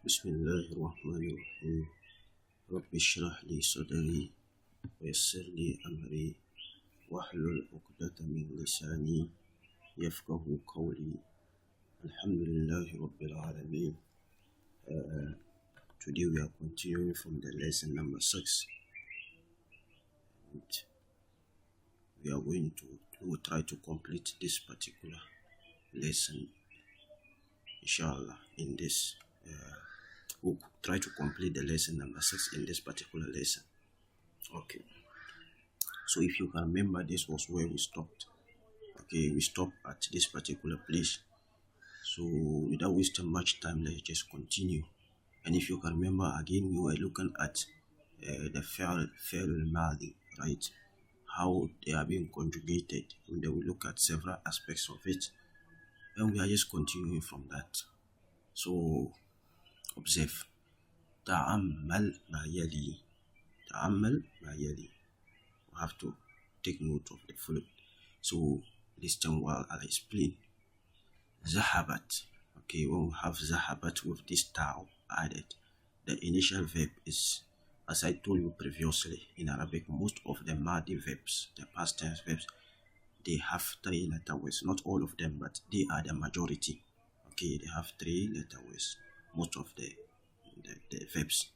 بسم الله الرحمن الرحيم رب اشرح لي صدري ويسر لي أمري واحلل عقدة من لساني يفقه قولي الحمد لله رب العالمين. Today we are continuing from the lesson number 6. And we are going to try to complete this particular lesson, inshallah. In this we'll try to complete the lesson number 6 in this particular lesson. Okay, so if you can remember, this was where we stopped. Okay, we stopped at this particular place. So without wasting much time, let's just continue. And if you can remember again, we were looking at the fi'l al-madi, right? How they are being conjugated, and then we look at several aspects of it, and we are just continuing from that. So observe. Ta'ammal ma yali. Ta'ammal ma yali. We have to take note of the following. So listen while I explain. Zahabat. Okay, when we have zahabat with this ta'u added, the initial verb is, as I told you previously, in Arabic, most of the madi verbs, the past tense verbs, they have 3 letter words. Not all of them, but they are the majority. Okay, they have 3 letter words, most of the verbs.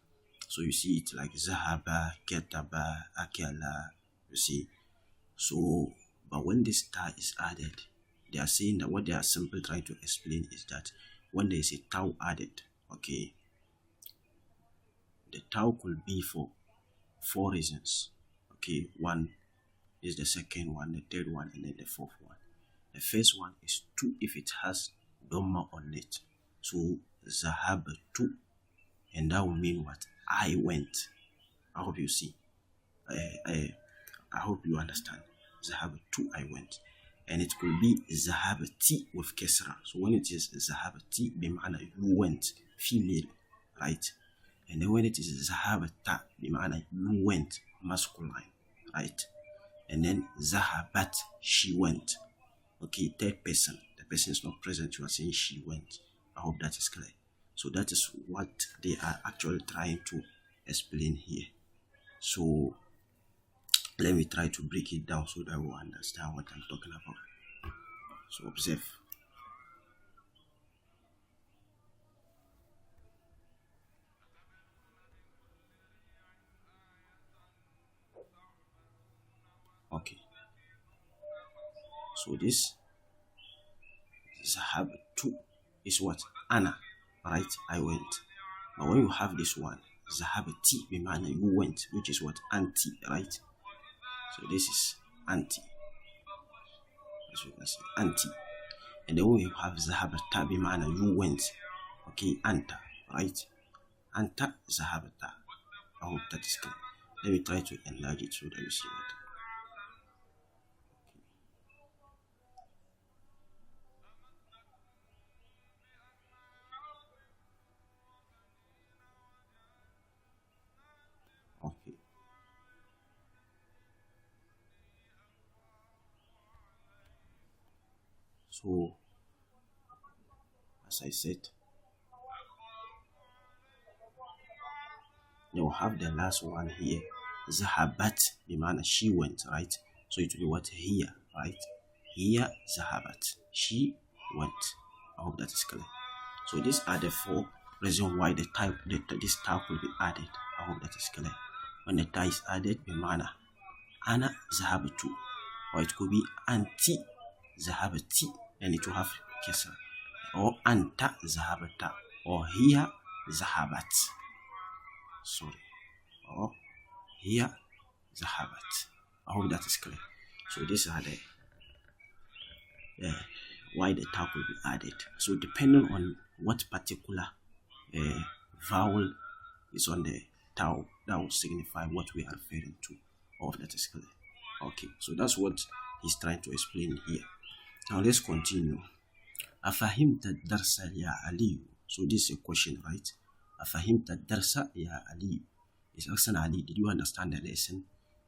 So you see it like zahaba, kataba, akala, you see. So, but when this ta is added, they are saying that what they are simply trying to explain is that when there is a tau added, okay, the tau could be for 4 reasons. Okay, one is the second one, the third one, and then the fourth one. The first one is 2 if it has dhamma on it. So zahabtu, and that will mean what? I went. I hope you see. I hope you understand. Zahabtu, I went. And it could be zahabati with kesra. So when it is zahabati, bimana you went, female, right? And then when it is zahabata, bimana you went, masculine, right? And then zahabat, she went. Okay, third person, the person is not present, you are saying she went. I hope that is clear. So that is what they are actually trying to explain here. So let me try to break it down so that we understand what I'm talking about. So observe. Okay. So this zahab tu is what? Ana, right? I went. But when you have this one, zahabati, bimana you went, which is what? Anti, right? So this is anti. As you can see, anti. And then when you have zahabata, bimana you went, okay, anta, right? Anta, zahabata. I hope that is clear. Let me try to enlarge it so that you see what. Okay. So, as I said, you will have the last one here. Zahabat, bimana she went, right? So it will be what? Here, right? Here, zahabat. She went. I hope that is clear. So these are the 4 reasons why this type will be added. I hope that is clear. When the tie is added, bimana ana zahabatu, or it could be anti zahabati, and it will have kesra, or anta zahabata, or here zahabat. Sorry, or here zahabat. I hope that is clear. So these are the why the tag will be added. So depending on what particular vowel is on the tau, that will signify what we are referring to. All that is clear. Okay, so that's what he's trying to explain here. Now let's continue. Afahimta darsa ya Ali. So this is a question, right? Afahimta darsa ya Ali. It's asking Ali, did you understand the lesson?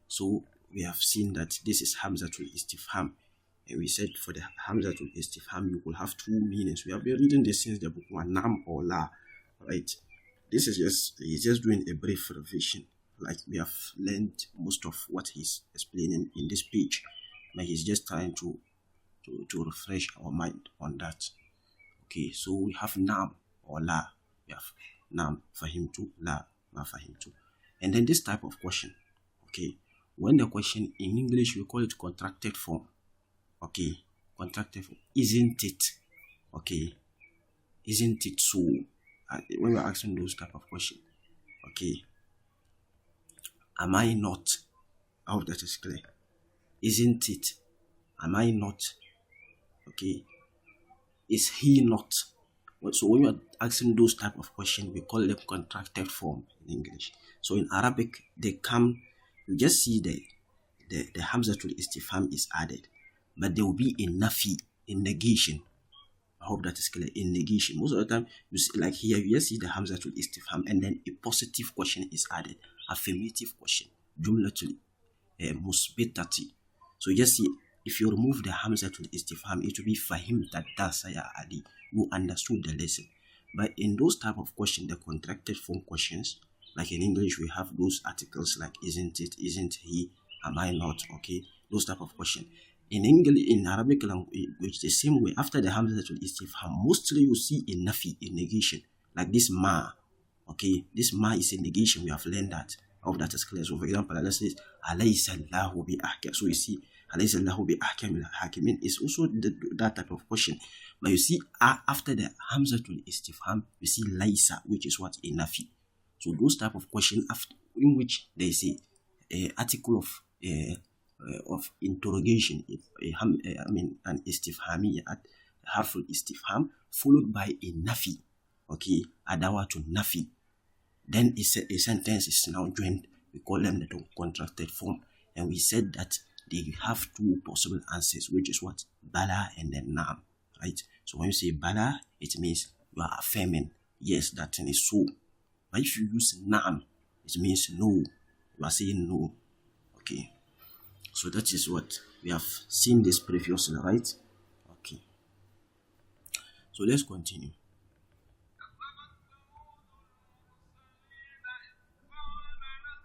So we have seen that this is Hamzatul Istifham. And we said for the Hamzatul Istifham, you will have 2 meanings. We have been reading this since the book one, Nam or La, right? this is he's just doing a brief revision. Like we have learned most of what he's explaining in this page, but he's just trying to refresh our mind on that. Okay, so we have nam or la. We have nam fahimtu, la ma fahimtu. And then this type of question, okay, when the question in English we call it contracted form. Okay, contracted form. Isn't it? Okay, isn't it so? When we're asking those type of questions, okay, am I not? I hope that is clear. Isn't it? Am I not? Okay, is he not? So when you're asking those type of questions, we call them contracted form in English. So in Arabic, they come, you just see the Hamzatul Istifham is added, but there will be a nafi, in negation. I hope that is clear. In negation, most of the time, you see, like here, you just see the Hamzatul Istifham, and then a positive question is added, affirmative question, jumlatul musbitati. So you just see, if you remove the Hamzatul Istifham, it will be fahimta dasa ya Ali. You understood the lesson. But in those type of questions, the contracted form questions, like in English, we have those articles like isn't it, isn't he, am I not, okay, those type of questions. In English, in Arabic language, the same way, after the Hamzatul Istifham, mostly you see a nafi, a negation, like this ma, okay, this ma is a negation, we have learned that. I hope that is clear. So for example, let's say, alaysa Allahu bi ahkam. So you see, alaysa Allahu bi ahkam al-hakimin is also that type of question. But you see, after the Hamzatul Istifham, you see laysa, which is what? A nafi. So those type of question in which there is a article of interrogation, an istifhami, harful istifham, followed by a nafi, okay, adawatu nafi. Then a sentence is now joined. We call them the contracted form, and we said that they have two possible answers, which is what? Bala and then nam, right? So when you say bala, it means you are affirming, yes, that thing is so. But if you use nam, it means no, you are saying no, okay. So that is what we have seen this previously, right? Okay. So let's continue.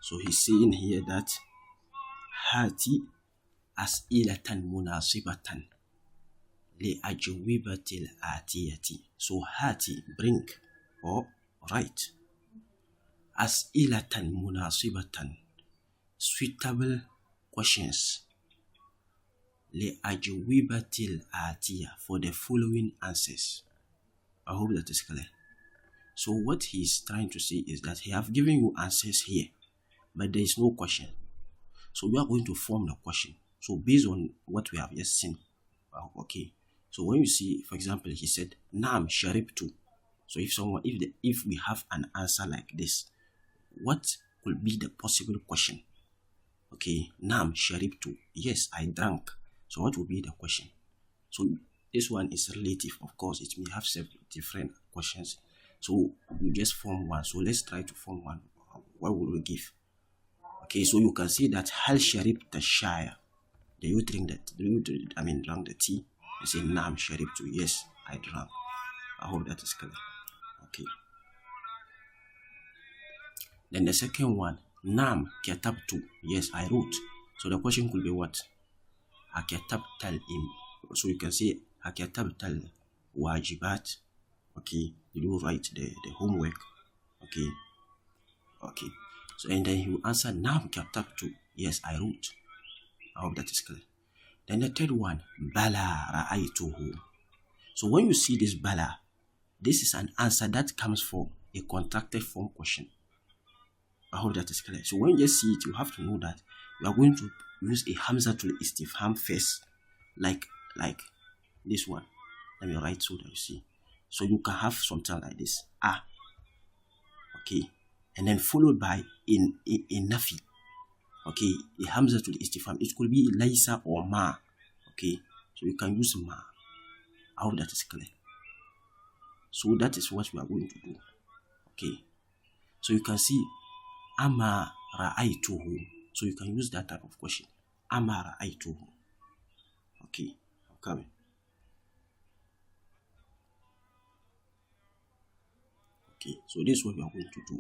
So he's saying here that hati as'ilatan munasibatan li ajwibatil atiyati. So hati, bring or write. As'ilatan munasibatan, suitable questions. Li ajwibatil atiya, for the following answers. I hope that is clear. So what he's trying to say is that he have given you answers here, but there is no question. So we are going to form the question. So based on what we have just seen, okay. So when you see, for example, he said Naam Sharibtu. So if we have an answer like this, what could be the possible question? Okay, Naam Sharibtu. Yes, I drank. So what will be the question? So this one is relative, of course. It may have several different questions. So we just form one. So let's try to form one. What will we give? Okay, so you can see that Hal Sharibta Shaya. Do you drink that? Drank the tea? You say Naam Sharibtu. Yes, I drank. I hope that is clear. Okay. Then the second one, Naam Katabtu. Yes, I wrote. So the question could be what? Akatabtal im. So you can say Akatabtal wajibat. Okay, you will write the homework. Okay. Okay. So and then he will answer Naam Katabtu. Yes, I wrote. I hope that is clear. Then the third one, Bala Ra'aituhu. So when you see this Bala, this is an answer that comes for a contracted form question. I hope that is clear. So when you just see it, you have to know that you are going to use a Hamzatul Istifham first, like this one. Let me write so that you see. So you can have something like this. Okay. And then followed by in nafi. Okay, a Hamzatul Istifham. It could be Laisa or Ma. Okay, so you can use Ma. I hope that is clear. So that is what we are going to do. Okay, so you can see Ama Ra'aituhu. So you can use that type of question. Ama Ra'aituhu. Okay, I'm coming. Okay. Okay, so this is what we are going to do.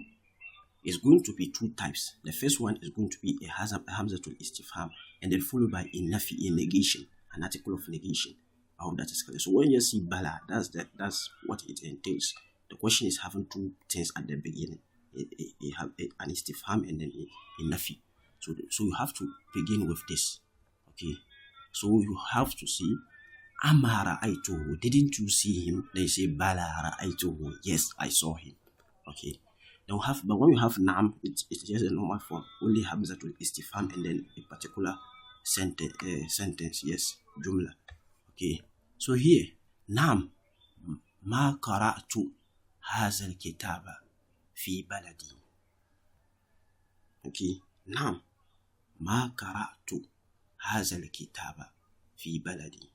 It's going to be two types. The first one is going to be a hamzatul istifham, and then followed by a nafi, a negation, an article of negation. I hope that is clear. So when you see bala, that's what it entails. The question is having two things at the beginning. An istifham and then a nafi. So you have to begin with this. Okay. So you have to see Ama ra'aytuhu. Didn't you see him? They say Bala ra'aytuhu. Yes, I saw him. Okay. But when you have Naam, it's just a normal form. Only hamzatul istifham and then a particular sentence. Yes, jumla. Okay. So here, Naam ma qara'tu hadha al-kitaba fi baladi. Okay. Naam ma qara'tu hadha al-kitaba fi baladi.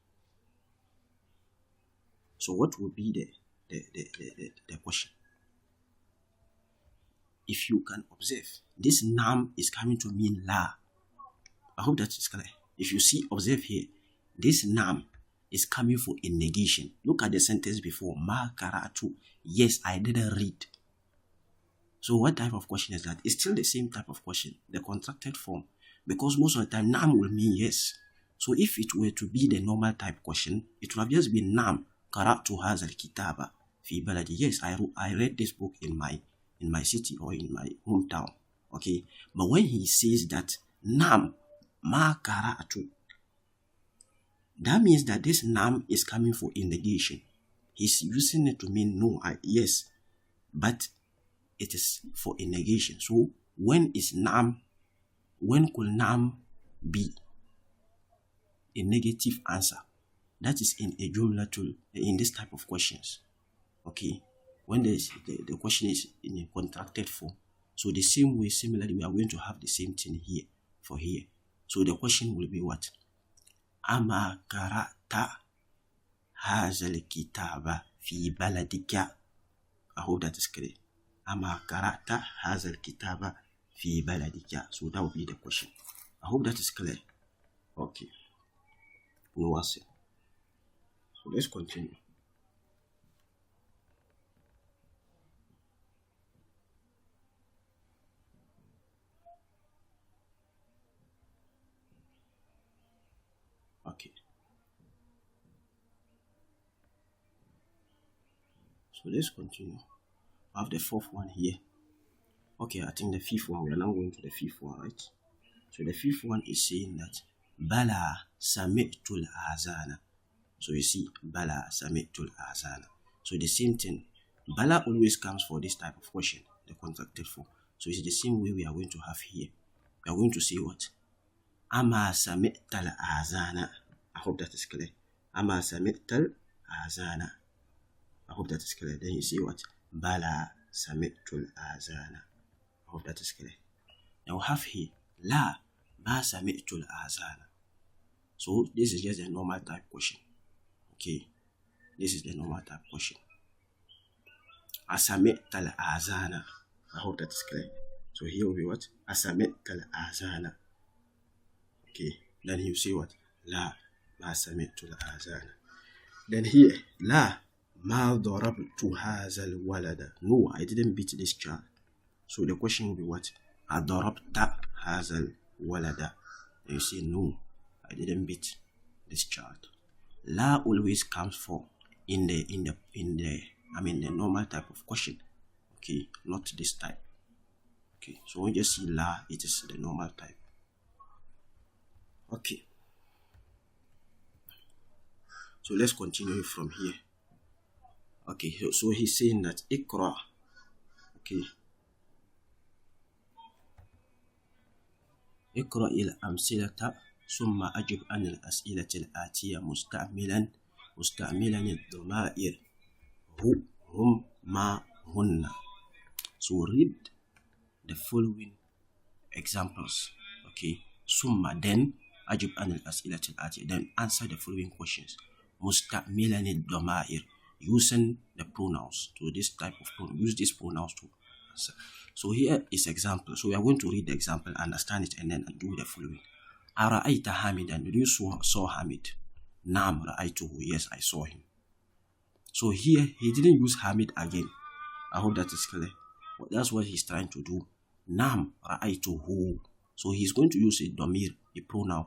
So what would be the question? If you can observe, this Naam is coming to mean La. I hope that is clear. If you observe here, this Naam is coming for a negation. Look at the sentence before. Ma karatu. Yes, I didn't read. So what type of question is that? It's still the same type of question, the contracted form. Because most of the time, Naam will mean yes. So if it were to be the normal type question, it would have just been Naam karatu hadha al-kitaba fi baladi. Yes, I read this book in my city or in my hometown. Okay. But when he says that Naam ma karatu, that means that this Naam is coming for a negation. He's using it to mean no, yes, but it is for a negation. So when could Naam be a negative answer? That is in a jumla in this type of questions. Okay. When the question is in a contracted form. So the same way, similarly, we are going to have the same thing here for here. So the question will be what? Ama karata hazal kitaba fi baladika. I hope that is clear. Ama karata hazal kitaba fi baladika. So that will be the question. I hope that is clear. Okay. No answer. So let's continue. Okay. So let's continue. I have the fourth one here. Okay, I think the fifth one. We are now going to the fifth one, right? So the fifth one is saying that Bala sami'tul azana. So you see, Bala sami'tul azana. So the same thing. Bala always comes for this type of question, the contracted form. So it's the same way we are going to have here. We are going to say what? Ama sami'tal azana. I hope that is clear. Ama sami'tal azana. I hope that is clear. Then you see what? Bala sami'tul azana. I hope that is clear. Now we have here La ma sami'tul azana. So this is just a normal type question. Okay. This is the normal type question. Asami'tal azana. I hope that is clear. So here will be what? Asami'tal azana. Okay. Then you see what? La ma sami'tul azana. Then here, La ma darabtu hazal walada. No, I didn't beat this child. So the question will be what? Adarabta hazal walada. You say no, I didn't beat this child. La always comes for in the normal type of question. Okay, not this type. Okay, so when you see La, it is the normal type. Okay. So let's continue from here. Okay, so he's saying that Ikra. Okay. اقرأ الأمثلة ثم أجب عن الأسئلة الآتية مستعملا الضمائر هو هم ما هن. So read the following examples. Okay. ثم then أجب عن الأسئلة الآتية. Then answer the following questions. مستعملا الضمائر. Using the pronouns. To this type of pronoun. Use these pronouns to answer. So here is example. So we are going to read the example, understand it, and then do the following. Ara'ayta Hamidan. Did you saw Hamid? Naam ra'aytuhu. Yes, I saw him. So here he didn't use Hamid again. I hope that is clear. That's what he's trying to do. Nam ra'aytuhu. So he's going to use a domir, a pronoun,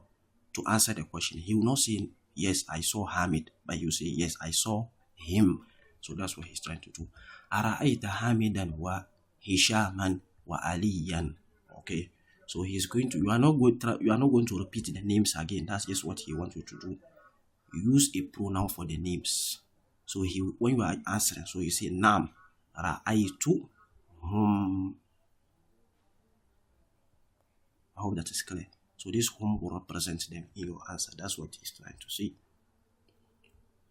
to answer the question. He will not say, yes, I saw Hamid, but he will say, yes, I saw him. So that's what he's trying to do. Ara'ayta Hamidan wa Hishaman wa Aliyan. Okay. So he's going to, you are not going to repeat the names again. That's just what he wants you to do. Use a pronoun for the names. So when you are answering, so you say Nam ra'aytu hum. I hope that is clear. So this hum will represent them in your answer. That's what he's trying to say.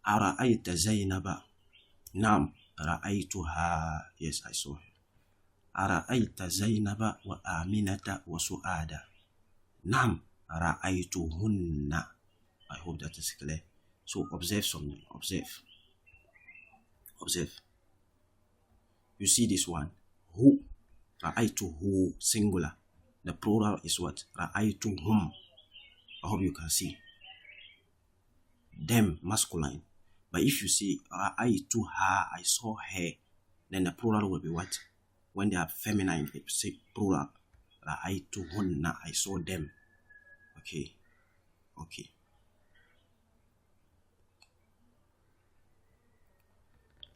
Ara'ayta Zainaba. Nam ra'aytuha. Yes, I saw her. Ara'ayta Zainaba wa Aminata wa Su'ada. Nam ra'aytuhunna. I hope that is clear. So observe something. Observe. You see this one. Who? Ra'aytuhu, singular. The plural is what? Ra'aytuhum. I hope you can see. Them, masculine. But if you see Ra'aytuha, I saw her, then the plural will be what? When they are feminine, they say plural. Ra'aytuhunna, I saw them. Okay.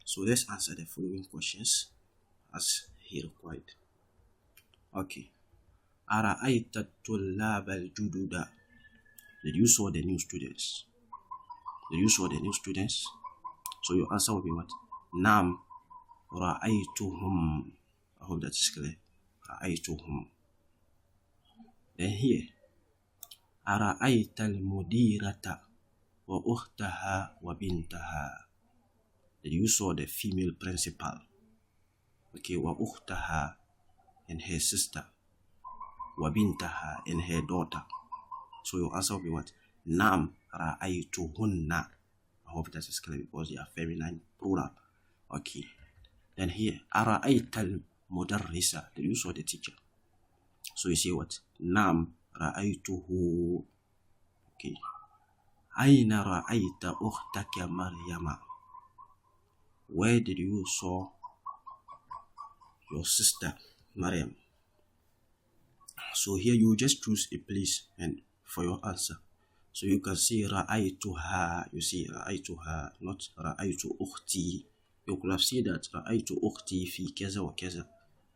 So let's answer the following questions as he required. Okay. Ara'ayta tullab al-jududa. Did you saw the new students? So your answer will be what? Nam ra'aytuhum. I hope that is clear. Ra'aytuhum. Then here. Ara'ayta al-mudirata wa ukhtaha wa bintaha. Did you saw the female principal? Okay, wa ukhtaha and her sister. Wa bintaha and her daughter. So your answer will be what? Nam ra'aytuhunna. I hope that is clear because they are feminine plural. Okay. Then here, ara'ayta al-mudarrisa. Did you saw the teacher? So you say what? Nam ra'aytuhu. Okay. Aina ra'ayta ukhtaka Maryama. Where did you saw your sister Maryam? So here you just choose a place and for your answer. So you can see ra'aytuha. You see ra'aytuha, not ra'aytu ukhti. You could have said that ra'aytu ukhti fi kaza wa kaza.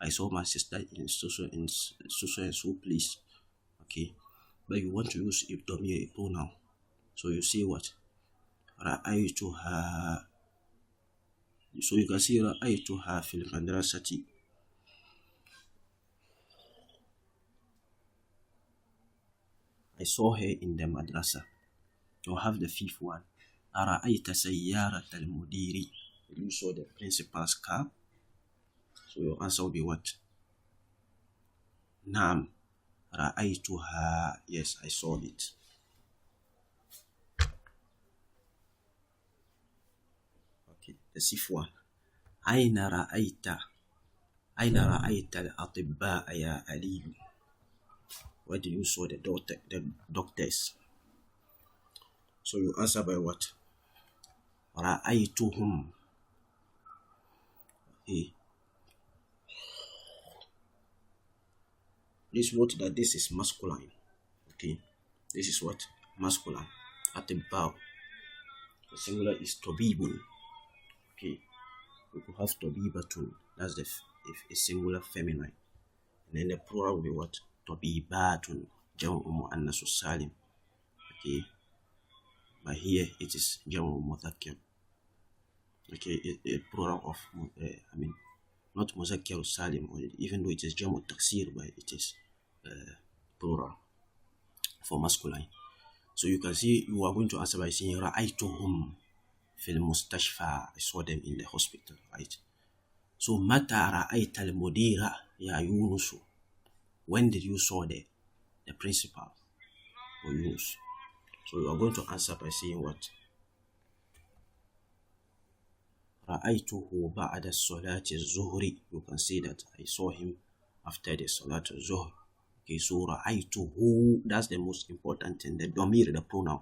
I saw my sister in so and so place. Okay, but you want to use a pronoun. So you say what? Ra'aytuha. So you can see ra'aytuha fil madrasati. I saw her in the madrasa. You have the fifth one. Ara'ayta sayyarata al-mudiri. You saw the principal's car. So your answer will be what? Naam ra'aytuha. Yes, I saw it. Okay, the sixth one. Aina ra'ayta al-atibba'a ya Ali. Where did you saw the doctors? So you answer by what? Ra'aytuhum. Okay. Please note that this is masculine. Okay. This is what? Masculine. Atibba. The singular is tobibun. Okay. We could have tobibatun. That's if a singular feminine. And then the plural will be what? Tobibatun. Jam'u mu'annasu salim. Okay. But here it is jam'u mudhakkar. Okay, a plural of not muzakkar salim, even though it is jam'u taksir, but it is plural for masculine. So you can see you are going to answer by saying ra'aytuhum fil mustashfa. I saw them in the hospital, right? So mata ra'ayta al-mudira ya Yunus. When did you saw the principal or Yunus? So you are going to answer by saying what? Ra'aytuhu ba'da salati az-zuhri. You can see that I saw him after the salat az-zuhr. Okay, so ra'aytuhu, that's the most important thing. The domir, the pronoun.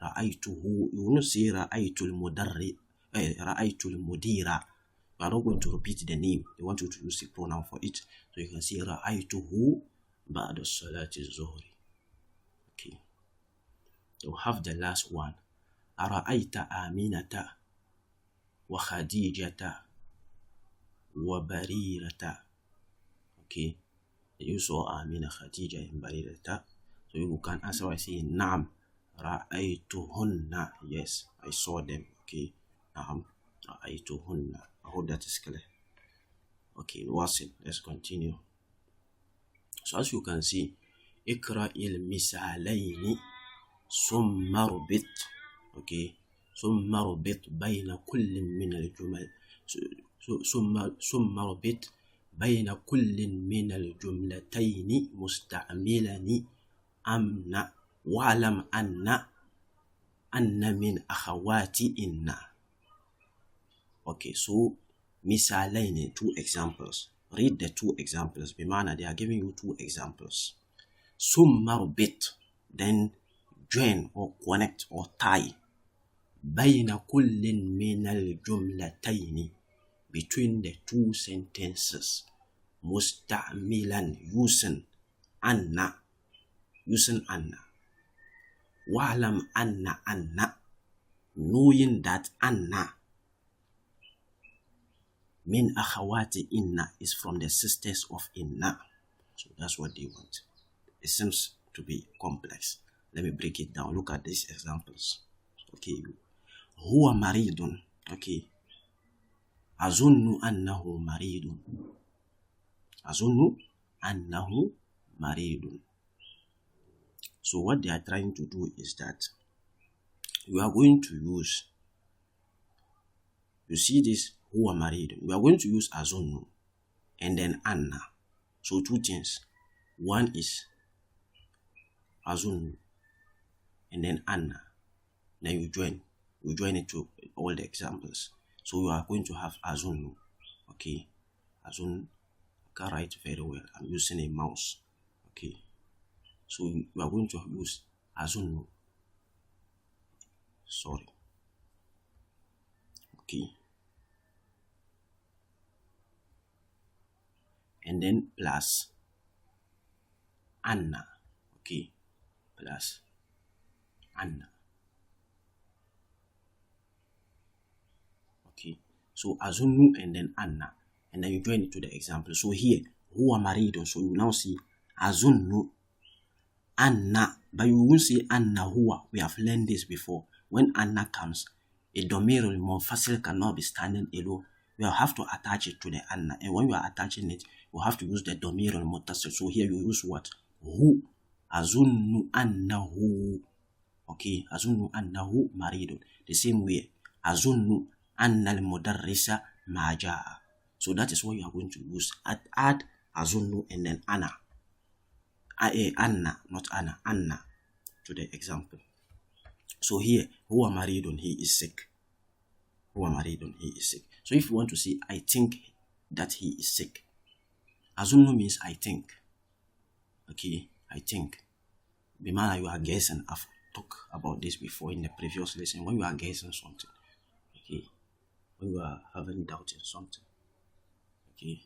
Ra'aytuhu. You will not say ra'aytul mudarri. Ra'aytul mudira. You You are not going to repeat the name. They want you to use the pronoun for it. So you can say رأيته بعد الصلاة الظهر. Okay. So have the last one. أرأيت آمنة وخديجة وبريرة. Okay. You saw Amina, Khadija, and Barirata. So you can answer by saying Naam Ra'aytuhunna. Yes, I saw them. Okay. Naam Ra'aytuhunna. I hope that is clear. Okay, what's it? Let's continue. So as you can see, Ikra il-misalaini summa rubit. Okay. Summa rubit bayna kullin min al-jumal. Summa rubit بين كل من الجملتين مستعملان أمن واعلم أن من أخوات إن. Okay, so مثالين, 2 examples. Read the 2 examples. بمعنى they are giving you 2 examples. ثم ربط, then join or connect or tie. بين كل من الجملتين, between the 2 sentences. Musta'milan, using anna. Wa'lam anna, knowing that anna min akhawati inna is from the sisters of inna. So that's what they want. It seems to be complex. Let me break it down. Look at these examples. Okay. Huwa maridun. Okay. أظن أنه مريض. So what they are trying to do is that we are going to use, you see this, huwa maridun. We are going to use azunnu and then anna. So 2 things. One is azunnu and then anna. Then you join it to all the examples. So you are going to have azunnu. Okay. Azunnu. I can write very well. I'm using a mouse. Okay. So you are going to use azunnu. Sorry. Okay. And then plus anna. Okay. Plus anna. So azunnu and then anna, and then you join it to the example. So here, huwa maridun. So you now see azunnu anna, but you won't say anna huwa. We have learned this before. When anna comes, a domir al-munfasil cannot be standing alone. You have to attach it to the anna, and when you are attaching it, you have to use the domir al-muttasil. So here you use what? Hu. Azunnu annahu. Okay, azunnu annahu maridun. The same way, azunnu anna al-mudarrisa ma jaa. So that is what you are going to use. Add azunnu and then anna. Anna, not anna, anna to the example. So here, huwa maridun, he is sick. Huwa maridun, he is sick. So if you want to say, I think that he is sick, azunnu means I think. Okay, I think. Bimana, you are guessing. I've talked about this before in the previous lesson. When you are guessing something, okay, when you are having doubt in something, okay.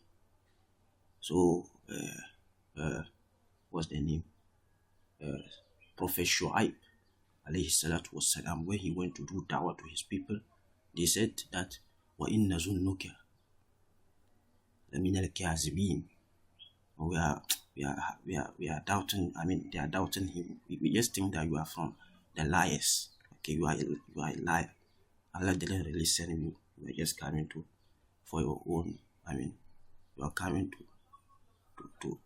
So, what's the name? Prophet Shu'aib, alayhi salatu wassalam, when he went to do da'wah to his people, they said that wa inna zunnuka lamin al-kazibin. We are doubting. I mean, they are doubting him. We just think that you are from the liars. Okay, you are a liar. Allah didn't really send you. You are just coming for your own. I mean, you are coming to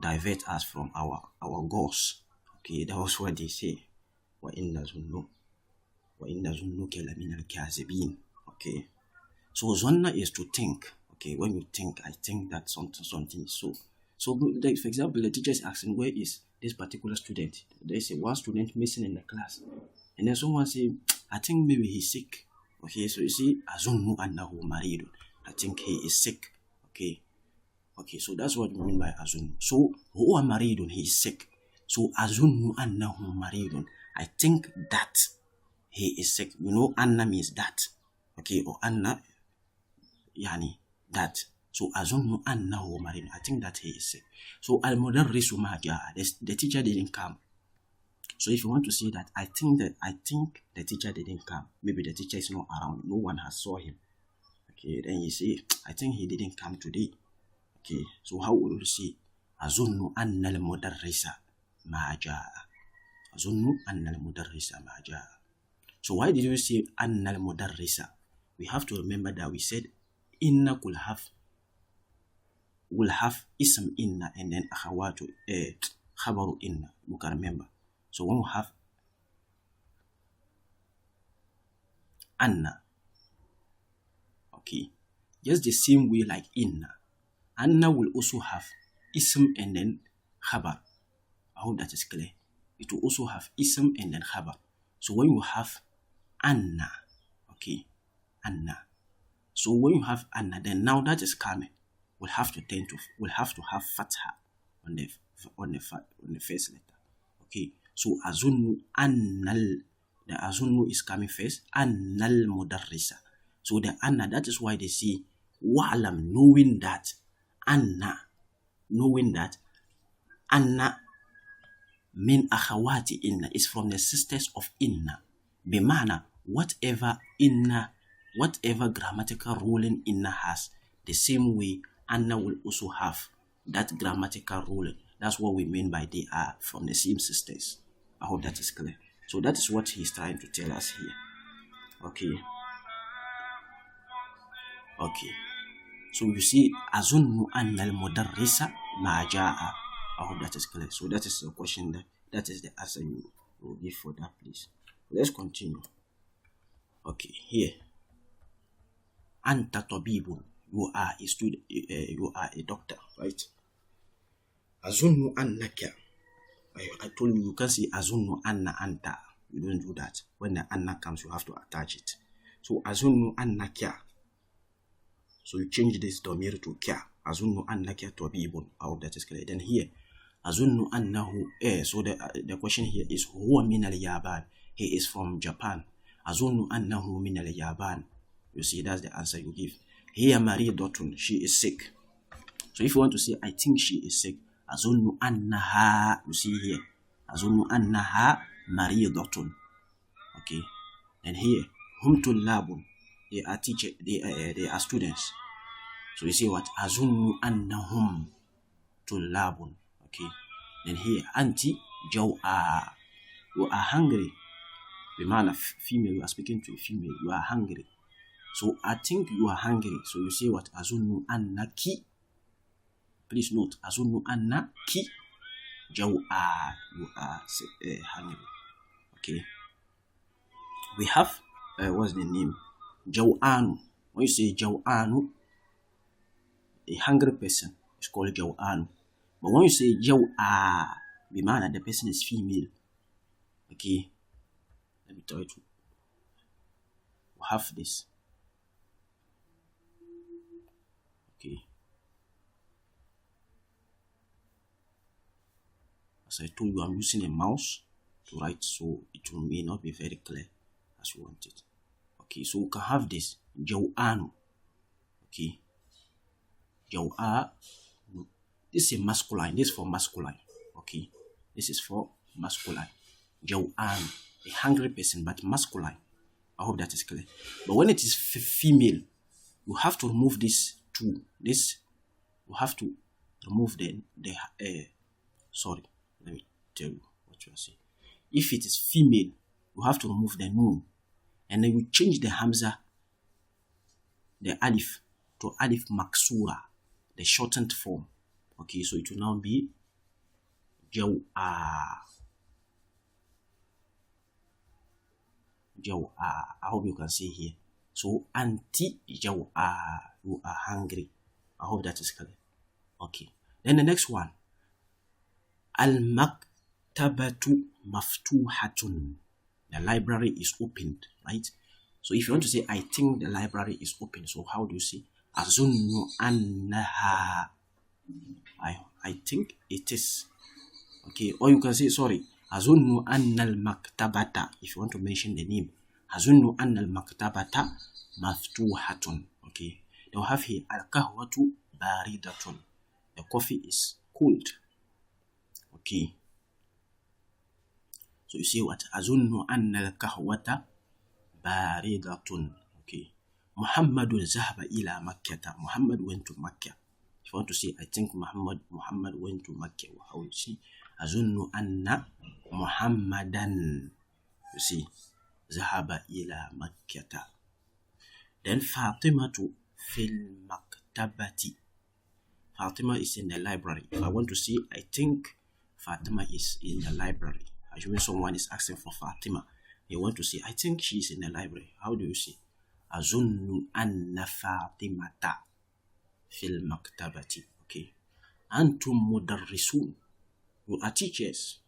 divert us from our goals. Okay, that was what they say. Wa inna zunnuka lamin al-kazibin. Okay, so zonna is to think. Okay, when you think, I think that something is so. So, like, for example, the teacher is asking, where is this particular student? There is one student missing in the class. And then someone say, I think maybe he's sick. Okay, so you see, azunnu annahu maridun. I think he is sick. Okay, so that's what we mean by azunnu. So, huwa maridun, he is sick. So, azunnu annahu maridun. I think that he is sick. You know, anna means that. Okay, or anna yani that. So azunnu annahu marid. I think that he is sick. So al-mudarrisu ma jaa. The teacher didn't come. So if you want to say that, I think the teacher didn't come. Maybe the teacher is not around. No one has saw him. Okay, then you say, I think he didn't come today. Okay, so how would you say? Azunnu anna al-mudarrisa ma jaa. Azunnu anna al-mudarrisa ma jaa. So why did you say anna al-mudarrisa? We have to remember that we said inna will have ism inna and then akhawatu khabaru inna. You can remember. So when we have anna, okay, just the same way like inna. Anna will also have ism and then khabar. I hope that is clear. It will also have ism and then khabar. So when you have anna, okay, anna. So when you have anna, then now that is coming. We'll have to have fatha on the first letter. Okay. So azunnu annal, the azunnu is coming first. Annal mudarrisa. So the anna, that is why they say wa'lam, knowing that anna min akhawati inna is from the sisters of inna. Bimana, whatever grammatical ruling inna has, the same way anna will also have that grammatical ruling. That's what we mean by they are from the same sisters. I hope that is clear. So that is what he's trying to tell us here. Okay. So you see, azunnu anna al-mudarrisa ma jaa. I hope that is clear. So that is the question that is the answer you will give for that, please. Let's continue. Okay, here. Anta tabibun. You are a student. You are a doctor, right? Azunnu annaka. I told you can say azunnu anna anta. You don't do that. When the anna comes, you have to attach it. So azunnu annaka. So you change this domir to kya. Azunnu annaka tabibun. I hope that is clear. Then here, azunnu annahu. So the question here is huwa min al-Yaban. He is from Japan. Azunnu annahu min al-Yaban. You see, that's the answer you give. Here maridatun. She is sick. So if you want to say I think she is sick, azunnu annaha, you see here, azunnu annaha maridatun. Okay. And here, hum tullabun, they are teachers, they are students. So you see what? Azunnu annahum tullabun. Okay. Then here, anti jaw'a, you are hungry. The man of female, you are speaking to a female, you are hungry. So I think you are hungry. So you say what? Azunnu annaki. Please note, azunnu annaki jaw'a, you are hungry. Okay. We have what's the name? Jaw'anu. When you say jaw'anu, a hungry person is called jaw'anu. But when you say jaw'a, the man that the person is female. Okay. Let me try to have this. Okay. As I told you, I'm using a mouse to write, so it may not be very clear as you want it. Okay, so we can have this jaw'anu. Okay, jaw'a. This is masculine. This is for masculine. Okay, this is for masculine. Jaw'anu, a hungry person, but masculine. I hope that is clear. But when it is female, you have to remove this two. This you have to remove sorry. Let me tell you what you are saying. If it is female, you have to remove the noon. And then you change the hamza, the alif, to alif maksura, the shortened form. Okay, so it will now be jaw'a. Jaw'a. I hope you can see here. So anti jaw'a, you are hungry. I hope that is clear. Okay. Then the next one. Al-maktabatu maftuhatun. The library is opened, right? So if you want to say, I think the library is open, so how do you say? Azunnu annaha. I think it is. Okay, or you can say, sorry, Azunnu annal maktabata. If you want to mention the name, Azunnu annal maktabata maftuhatun. Okay. Then we have here al-kahwatu baridatun. The coffee is cold. Okay. So you see what? Azunnu anna al-kahwata baridatun. Okay. Muhammadun zahaba ila Makkah. Muhammad went to Makkah. If you want to say, I think Muhammad went to Makkah. How you see? Azunnu anna Muhammadan. You see? Zahaba ila Makkah. Then Fatimatu fil maktabati. Fatima is in the library. If I want to say, I think Fatima is in the library. Assuming someone is asking for Fatima, you want to say, I think she is in the library. How do you say? Azunnu anna Fatimata fil maktabati. Okay. Antum mudarrisun. You are teachers.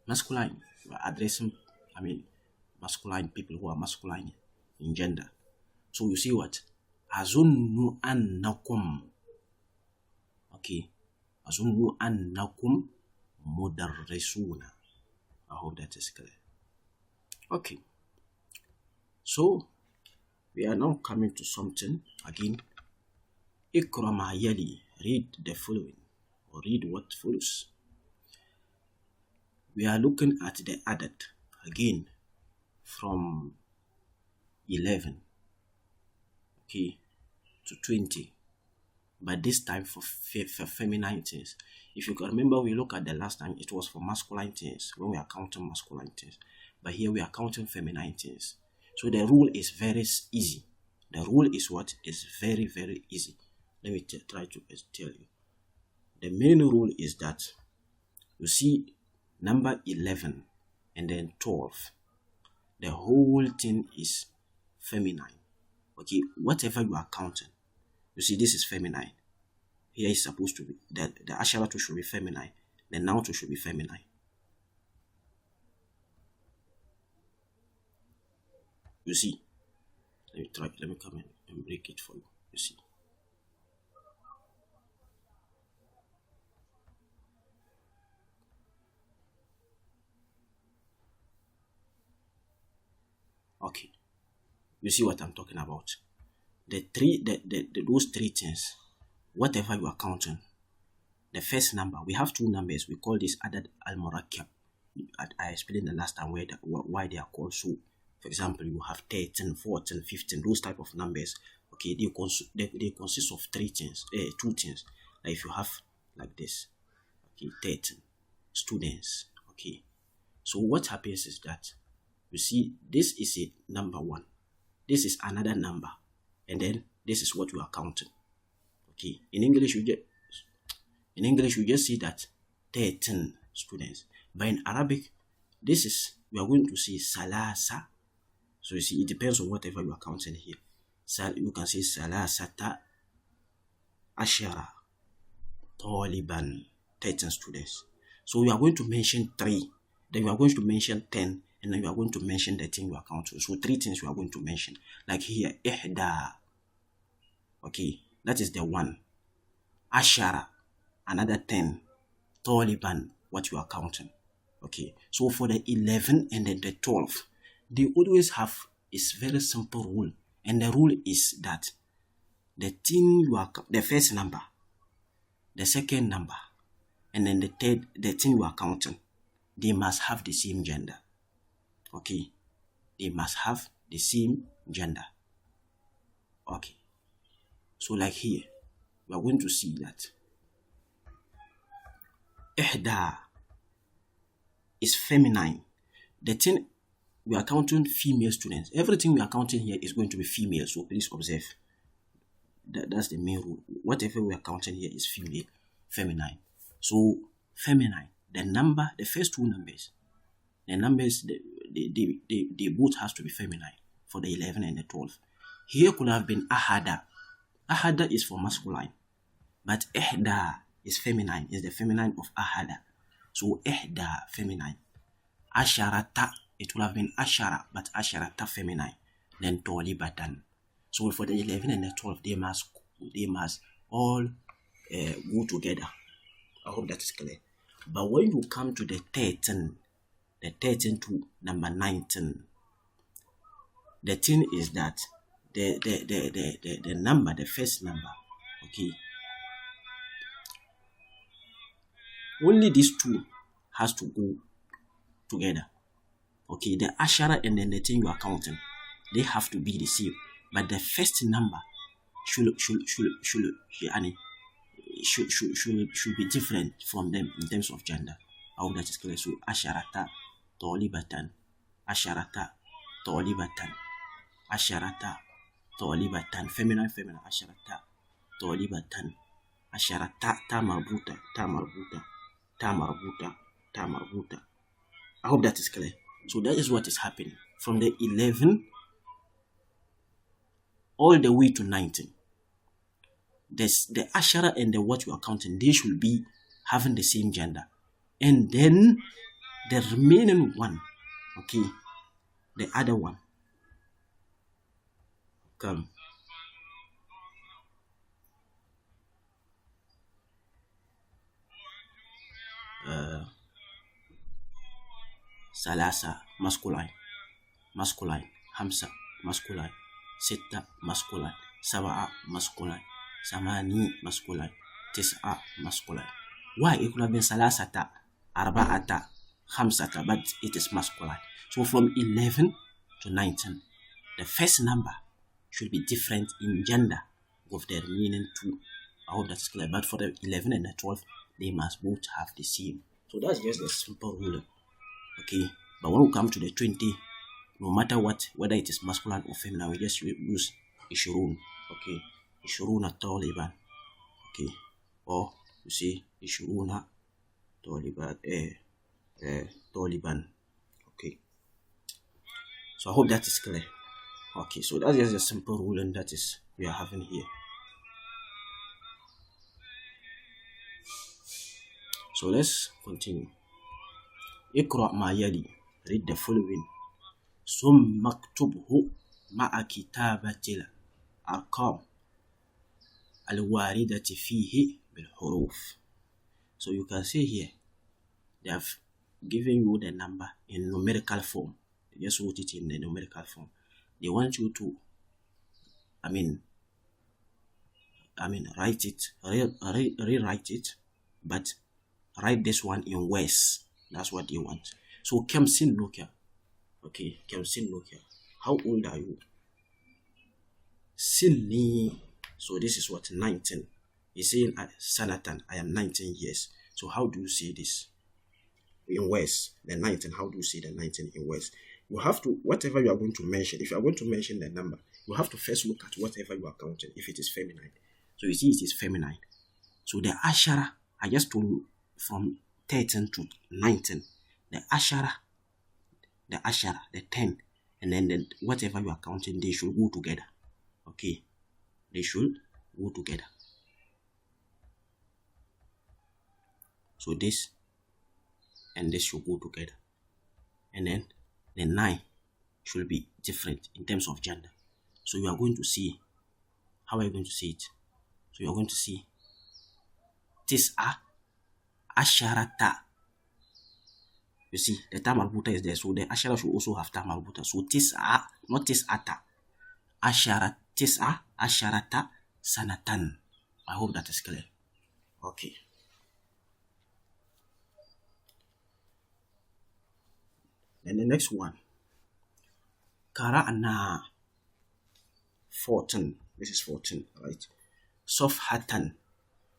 Masculine. You are addressing, masculine people who are masculine in gender. So you see what? Azunnu annakum. Okay. Azunnu annakum mudarrisuna. I hope that is clear. Okay. So we are now coming to something again. Ikra ma yali. Read the following, or read what follows. We are looking at the adad again from 11, okay, to 20, but this time for feminine things. If you can remember, we look at the last time, it was for masculine things when we are counting masculine things, but here we are counting feminine things. So the rule is very easy. The rule is what? Is very, very easy. Let me try to tell you. The main rule is that you see number 11 and then 12. The whole thing is feminine. Okay, whatever you are counting. You see, this is feminine. Here is supposed to be, the asharatu should be feminine. The noun should be feminine. You see, let me come in and break it for you. You see. Okay, you see what I'm talking about. Those three things, whatever you are counting, the first number, we have two numbers. We call this adad al-murakkab. I explained the last time why they are called so. For example, you have 13, 14, 15, those type of numbers. Okay, they consist of two things. Like if you have like this, okay, 13 students. Okay, so what happens is that you see, this is a number 1. This is another number. And then this is what we are counting. Okay. In English, you just see that 13 students. But in Arabic, we are going to see salasa. So you see, it depends on whatever you are counting here. You can say salasata ashara taliban, 13 students. So we are going to mention 3. Then we are going to mention 10. And then you are going to mention the thing you are counting. So 3 things you are going to mention. Like here, ihda. Okay, that is the 1. Ashara, another 10. Taliban, what you are counting. Okay, so for the 11 and then the 12, they always have a very simple rule. And the rule is that the first number, the second number, and then the thing you are counting, they must have the same gender. Okay, they must have the same gender. Okay, so like here, we are going to see that ihda is feminine. The thing we are counting female students. Everything we are counting here is going to be female. So please observe. That's the main rule. Whatever we are counting here is female, feminine. So feminine. The first 2 numbers. The numbers, they both has to be feminine for the 11 and the 12. Here could have been ahada. Ahada is for masculine, but ihda is feminine, is the feminine of ahada. So ihda, feminine. Asharata, it would have been ashara, but asharata, feminine. Then tolibatan. So for the 11 and the 12, they must all go together. I hope that is clear. But when you come to the 13 to number 19, the thing is that the number, the first number, okay, only these two has to go together. Okay, the ashara and then the thing you are counting, they have to be the same. But the first number should be different from them in terms of gender. I hope that is clear. So asharata, tolibatan, asharata, tolibatan, asharata, tolibatan, feminine, asharata, tolibatan, asharata, tamarbuta, tamarbuta. I hope that is clear. So that is what is happening from the 11 all the way to 19. The ashara and the what you are counting, they should be having the same gender. And then the remaining one, okay, the other one, come. Salasa, masculine, Hamsa, masculine, Sitta, masculine, Saba'a, masculine, Samani, masculine, Tis'a, masculine. Why? It could have been Salasata, Arba'ata, Hamsata, but it is masculine. So from 11 to 19, the first number should be different in gender of the remaining two. I hope that's clear. But for the 11 and the 12, they must both have the same. So that's just a simple rule. Okay, but when we come to the 20, no matter what, whether it is masculine or feminine, we just use Ishurun. Okay, Ishuruna Taliban. Okay, or you see Ishuruna Taliban. Taliban. Okay, so I hope that is clear. Okay, so that's just a simple rule, and that is we are having here. So let's continue. اقرأ ما يلي, read the following. ثم اكتبه مع كتابة الأرقام الواردة فيه بالحروف. So you can see here, they have given you the number in numerical form. They just wrote it in the numerical form. They want you to, write it, rewrite it, but write this one in words. That's what they want. So Kemsin, look here. Okay, Kemsin, look here. How old are you? Sinni. So this is what, 19. He's saying, Sanatan, I am 19 years. So how do you say this in words? The 19, how do you say the 19 in words? You have to, whatever you are going to mention, if you are going to mention the number, you have to first look at whatever you are counting, if it is feminine. So you see it is feminine. So the ashara, I just told you, from 13 to 19, the ashara, the 10, and then whatever you are counting, they should go together. Okay, they should go together. So this and this should go together, and then the 9 should be different in terms of gender. So you are going to see, how are you going to see it? So you are going to see Tis'a Asharata. You see, the ta marbuta is there, so the ashara should also have ta marbuta. So Tis'a, not Tis'ata. Tis'a Asharata Sanatan. I hope that is clear. Okay. And the next one, Qara'na, 14. This is 14, right? Safhatan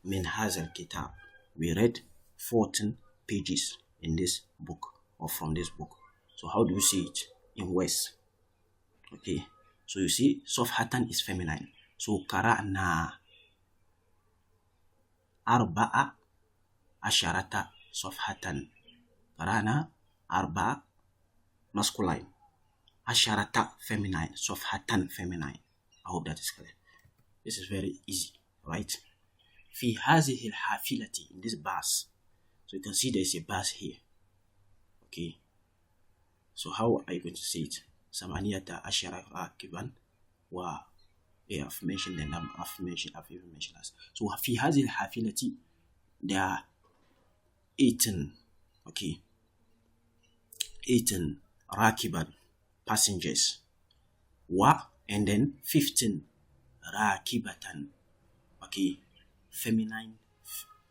min hazal kitab. We read 14 pages in this book, or from this book. So how do you see it in words? Okay, so you see Safhatan is feminine. So Qara'na Arba'a Asharata Safhatan. Qara'na Arba'a masculine, Asharata feminine, Safhatan feminine. I hope that is clear. This is very easy, right? في هذه الحافلة, in this bus. So you can see there is a bus here. Okay. So how are you going to say it? Samaniyata Ashara Rakiban. Wow. Yeah, I've mentioned the number. I've even mentioned us. So في هذه الحافلة, there are 18. Okay. 18 Rakiban, passengers. Wa, and then 15 rakibatan. Okay, feminine.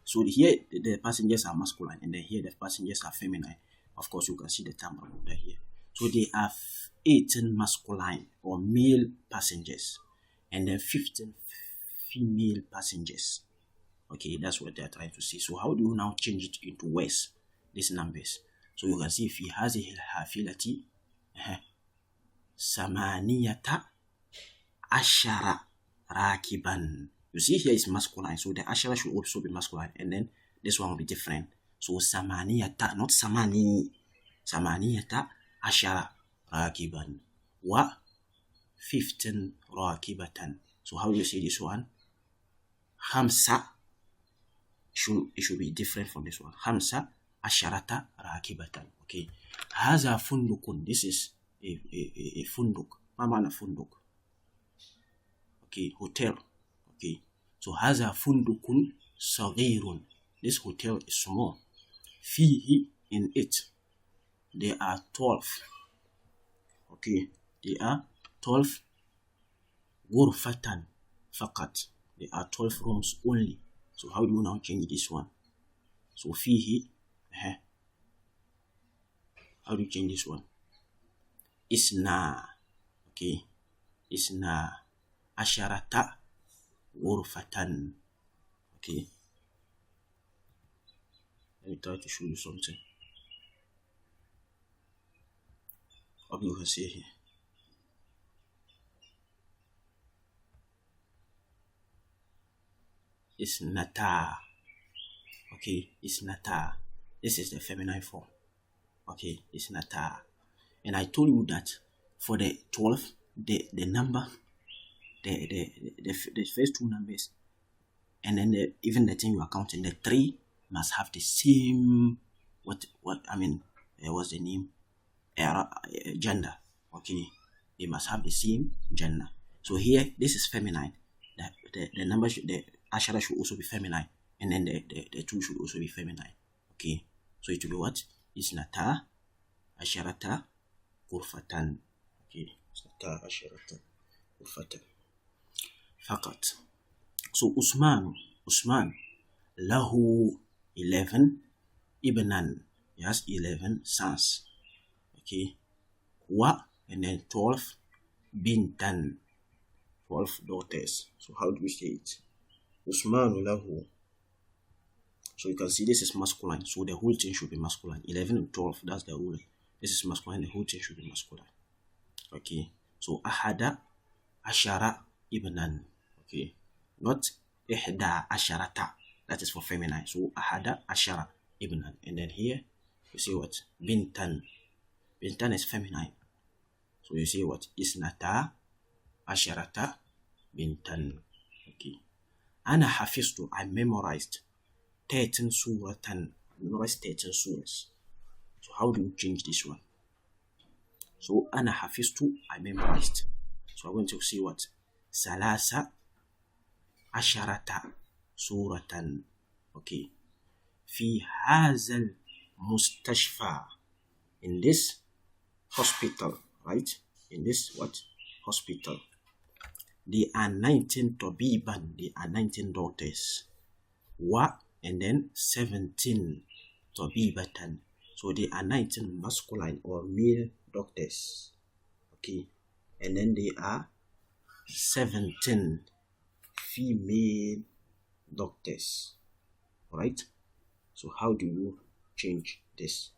So here the passengers are masculine, and then here the passengers are feminine. Of course, you can see the term over here. So they have 18 masculine or male passengers, and then 15 female passengers. Okay, that's what they're trying to say. So how do you now change it into words, these numbers? So you can see في هذه الحافلة ثمانية عشر راكبا. You see here is masculine, so the ashara should also be masculine, and then this one will be different. So samaniyata, not samani. Samaniyata ashara rakiban. Wa 15 rakibatan. So how do you say this one? Hamsa. It should be different from this one. Hamsa asharata rakibatan. Okay. Haza fundukun. This is a funduk. Mamana funduk. Okay, hotel. Okay, so haza fundukun saghirun. This hotel is small. Fihi, in it, there are 12. Okay, there are 12 ghurfatan fakat. There are 12 rooms only. So how do you now change this one? So fihi, how do you change this one? Isna. Okay, isna asharata ghurfatan. Okay, let me try to show you something. Hope you can see here. Isnata. Okay, isnata. This is the feminine form. Okay, isnata. And I told you that for the 12, the number, the first two numbers, and then even the thing you are counting, the 3 must have the same what's the name, gender. Okay, they must have the same gender. So here this is feminine. The number the ashara should also be feminine, and then the 2 should also be feminine. Okay, so it will be what? Isnata asharata ghurfatan. Okay, isnata asharata ghurfatan fakat. So Usman lahu 11 ibnan. He has 11 sons. Okay, wa, and then 12 bintan, 12 daughters. So how do we say it? Usman lahu. So you can see this is masculine, so the whole thing should be masculine. 11 and 12, that's the rule. This is masculine, the whole thing should be masculine. Okay, so ahada ashara ibnan. Okay, not ihda asharata, that is for feminine. So ahada ashara ibnan, and then here you see what? Bintan. Bintan is feminine, so you see what? Isnata asharata bintan. Okay, ana hafiztu, I memorized 13 suratan. I memorized 13 surahs. So how do you change this one? So ana hafiztu, I memorized. So I'm going to see what? Salasa asharata suratan. Okay, fi hazal mustashfa, in this hospital, right? In this what? Hospital. There are 19 tabiban, there are 19 daughters. Wa, and then 17 tabibatan. So there are 19 masculine or male doctors. Okay, and then there are 17 female doctors. Alright, so how do you change this?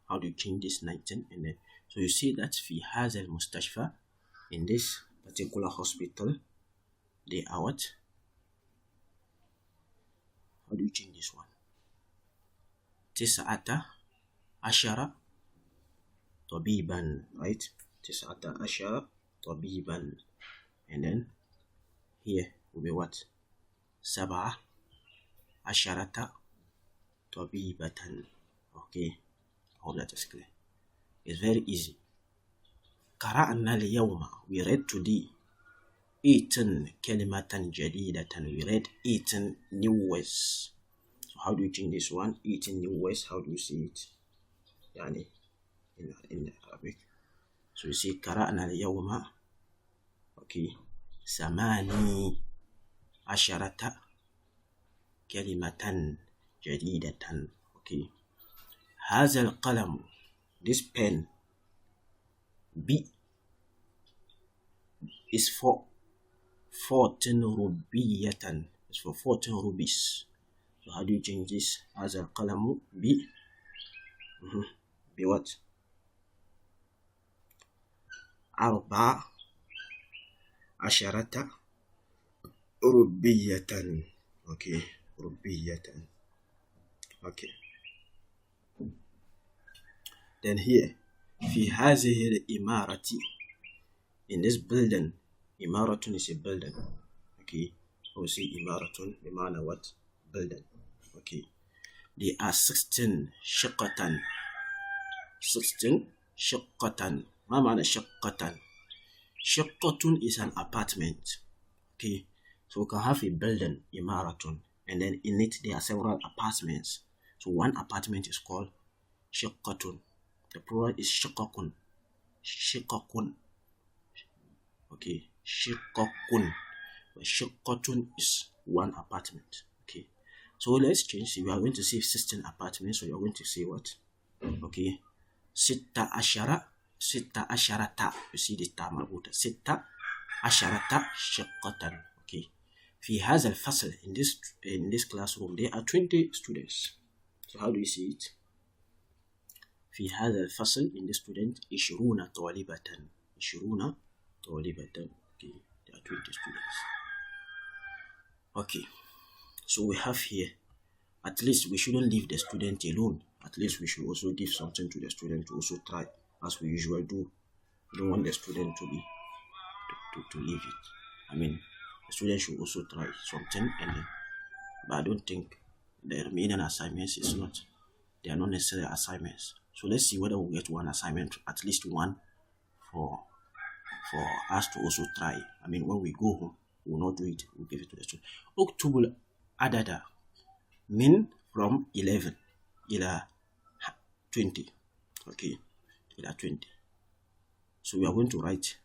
How do you change this 19? And then so you see that fi hazal mustashfa, in this particular hospital, they are what? How do you change this one? Tis'ata ashara tabiban, right? Tis'ata ashara tabiban, and then here will be what? Sab'a asharata tabibatan. Okay, I hope that is clear. It's very easy. Qara'na al-yawma, we read today 18 kalimatan jadidatan, we read 18 new words. So how do you change this one? 18 new words, how do you say it? يعني in Arabic. So you see قرأنا اليوم okay 18 كلمة جديدة. okay. هذا القلم, this pen, B, is for 14 ربية. It's for 14 rupees. So how do you change this? هذا القلم B. B what? 14 ربية. Okay, ربية. Okay. Then here, في هذه الإمارة, in this building, إمارة is a building. Okay, we see إمارة بمعنى what? Building. Okay. There are 16 شقة. 16 شقة. ما معنى شقة? شقة is an apartment. Okay, so we can have a building, إمارة, and then in it there are several apartments. So one apartment is called شقة. The plural is شقق. شقق. Okay, شقق. But شقة is one apartment. Okay, so let's change. We are going to say 16 apartments. So you are going to say what? Okay, 16. 16. You see the ta مربوطة. 16 شقة. Okay. في هذا الفصل, in this classroom there are 20 students. So how do you see it? في هذا الفصل, in this student, 20 طالبة. 20 طالبة. Okay, there are 20 students. Okay, so we have here, at least we shouldn't leave the student alone. At least we should also give something to the student to also try, as we usually do. We don't want the student to leave it. I mean, the student should also try something, but I don't think the remaining assignments they are not necessary assignments. So let's see whether we'll get one assignment, at least one, for us to also try. I mean, when we go home, we will not do it, we'll give it to the student. Uktubul adada, min from 11 ila 20. Okay, ila 20. So we are going to write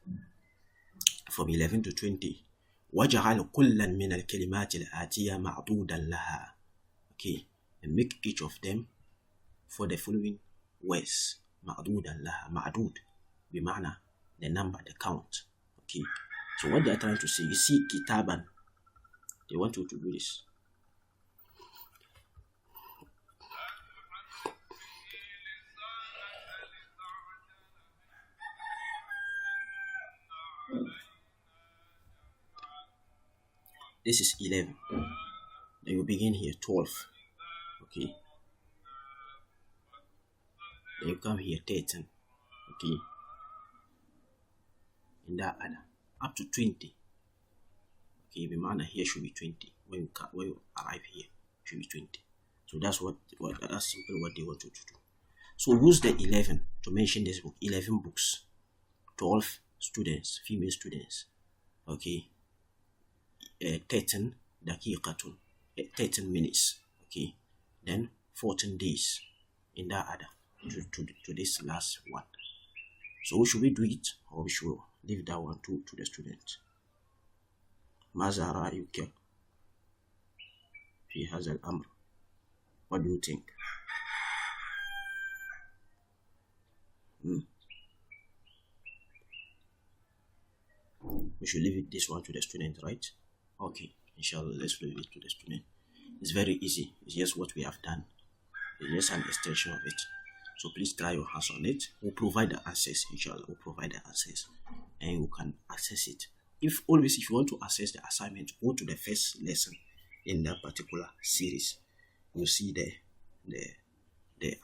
from 11 to 20. وَجَعَلْ كُلًّا مِنَ الْكَلِمَاتِ الْآتِيَةِ مَعْدُودًا لَهَا. Okay, and make each of them for the following words. مَعْدُودًا لَهَا. مَعْدُود بمعنى the number, the count. Okay, so what they are trying to say, you see kitaban, they want you to do this. This is 11. Then you begin here, 12. Okay. Then you come here, 13. Okay. In that order, up to 20. Okay, the manner here should be 20. When you arrive here, should be 20. So that's that's simply what they want you to do. So use the 11 to mention this book. 11 books, 12 students, female students. Okay. 13 daqiqatun, 13 minutes. Okay, then 14 days, in that order to this last one. So should we do it, or we should leave that one to the student? ماذا رأيك في هذا الأمر? What do you think? We should leave this one to the student, right? Okay, inshallah, let's leave it to the student. It's very easy. It's just what we have done. It's just an extension of it. So please try your hands on it. We'll provide the answers, inshallah. We'll provide the answers, and you can access it. If you want to access the assignment, go to the first lesson in that particular series. You'll see the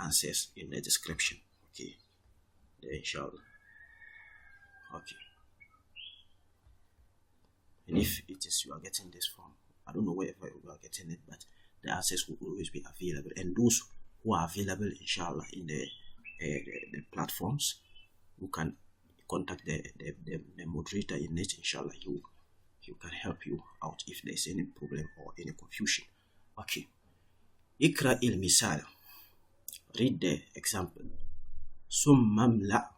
answers in the description. Okay, there, inshallah. Okay. And if it is you are getting this from, I don't know wherever you are getting it, but the answers will always be available. And those who are available, inshallah, in the platforms, you can contact the moderator in it. Inshallah, he can help you out if there's any problem or any confusion. Okay. Ikra il misal. Read the example. ثم املأ.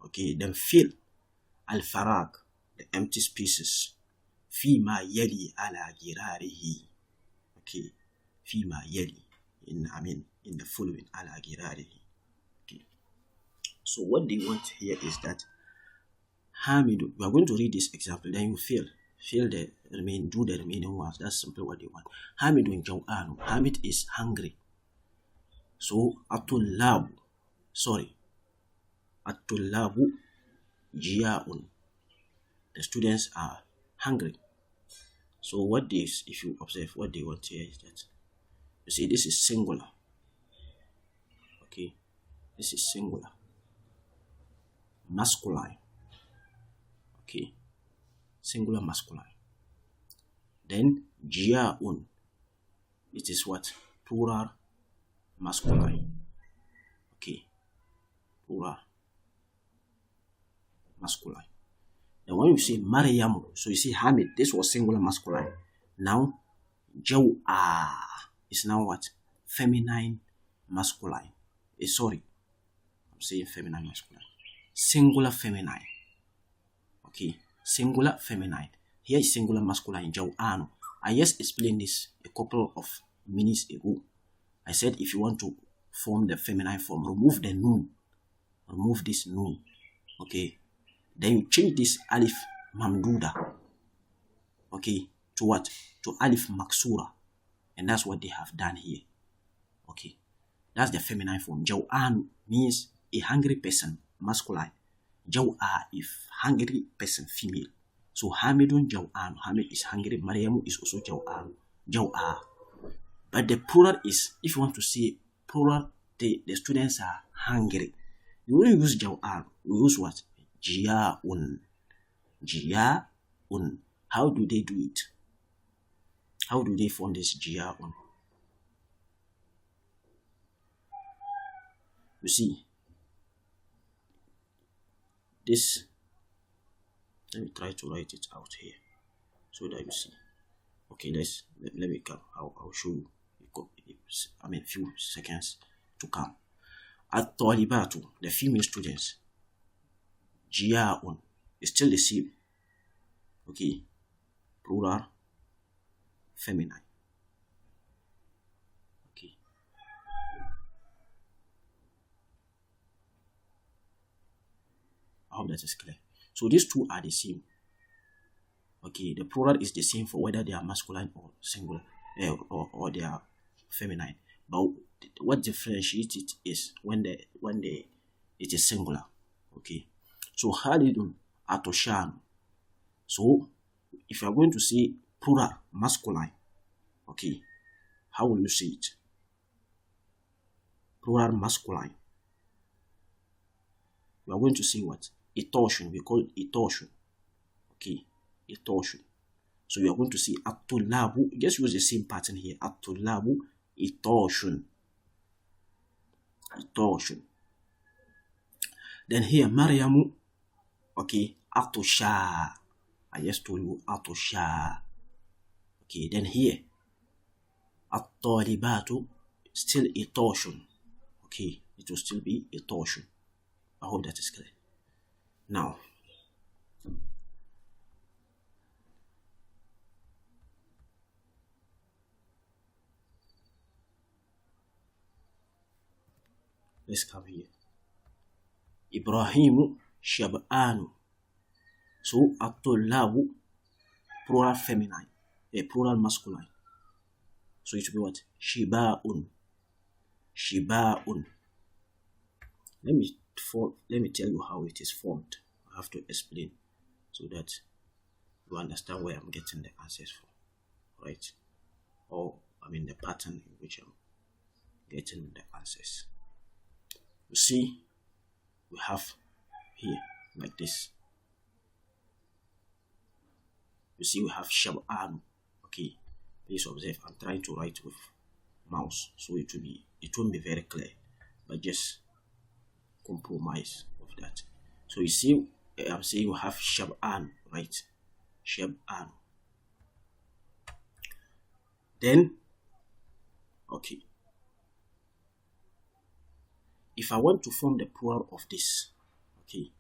Okay, then fill الفراغ, the empty spaces, فيما يلي على جراره. Okay, فيما يلي, in the following, على جراره. Okay, so what they want here is that Hamidu, we are going to read this example, then you fill the do the remaining ones. That's simply what they want. Hamidun Jaw'anu. Hamid is hungry. So Atullabu Jiya'un. The students are hungry. So what this, if you observe, what they want here is that, you see, this is singular. Okay, this is singular, masculine. Okay, singular masculine. Then Jiya'un, it is what? Plural masculine. Okay, plural masculine. Then when you say Maryamu, so you see Hamid, this was singular masculine. Now Jaw'a is now what? Feminine masculine. Sorry, I'm saying feminine masculine. Singular feminine. Okay, singular feminine. Here is singular masculine, Jaw'anu. I just explained this a couple of minutes ago. I said if you want to form the feminine form, remove the noon. Remove this noon. Okay, then you change this alif mamduda, okay, to what? To alif maksura. And that's what they have done here. Okay, that's the feminine form. Jaw'an means a hungry person, masculine. Jaw'a, if hungry person, female. So Hamidun Jaw'an. Hamid is hungry. Maryamu is also Jaw'a. But the plural is, if you want to say plural, the students are hungry. You won't use Jaw'an. You use what? Jiya'un. Jiya'un. How do they do it? How do they form this Jiya'un? You see, this, let me try to write it out here so that you see. Okay, let me come. I'll show you. Few seconds to come. At-talibatu, the female students. Jiya'un is still the same. Okay, plural, feminine. Okay. I hope that is clear. So these two are the same. Okay, the plural is the same for whether they are masculine or singular, or they are feminine. But what differentiates it is when it is singular. Okay, so Khalidun Atoshan. So if you are going to say plural masculine, okay, how will you say it? Plural masculine. We are going to say what? Itoshun. We call it itoshun. Okay, itoshun. So we are going to say atulabu. Just use the same pattern here. Atulabu itoshun. Itoshun. Then here Maryamu. Okay, atosha. I just told you atosha. Okay, then here at-talibatu, still itoshun. Okay, it will still be itoshun. I hope that is clear. Now, let's come here. Ibrahimu Shab'anu. So at-tullabu, plural feminine, a plural masculine. So it will be what? Shiba'un. Shiba'un. Let me tell you how it is formed. I have to explain so that you understand where I'm getting the answers from, right? Or the pattern in which I'm getting the answers. You see, we have here like this. You see, we have Shab'an. Okay, please observe. I'm trying to write with mouse, so it won't be very clear, but just compromise of that. So you see, I'm saying you have Shab'an, right? Shab'an. Then, okay, if I want to form the plural of this, okay,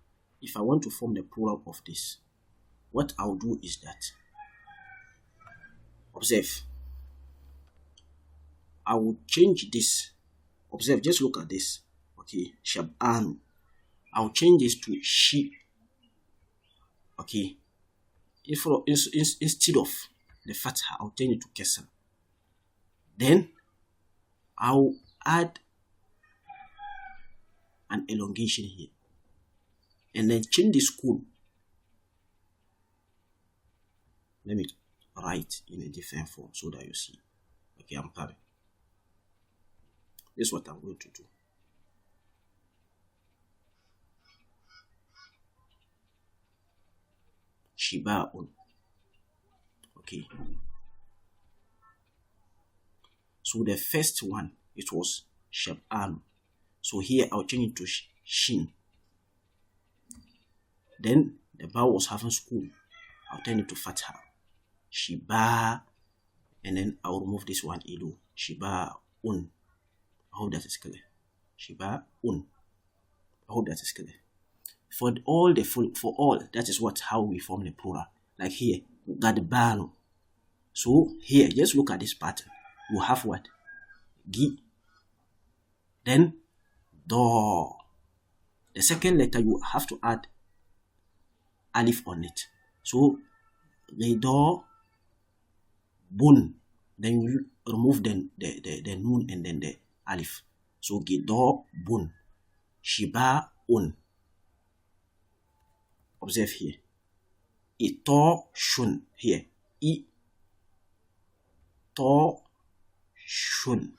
if I want to form the plural of this, what I'll do is that, observe, I will change this. Observe, just look at this. Okay, Shab'an. I'll change this to she. Okay, instead of the fatha, I'll change it to kasra. Then I'll add an elongation here, and then change the school. Let me write in a different form so that you see. Okay, I'm coming. This is what I'm going to do. Shiba'un. Okay. So the first one, it was Shab'an. So here I'll change it to Shin. Then the ba was having school. I'll turn it to Fatha. Shiba. And then I'll remove this one, Ilu. Shiba'un. I hope that is clear. Shiba'un. I hope that is clear. For all, that is how we form the plural. Like here, Gadbanu. So here, just look at this pattern. You have what? Gi. Then do. The second letter, you have to add alif on it. So do bun. Then you remove the nun and then the alif. So gido bun. Shiba un. Observe here. Ito shun. Here. Ito shun.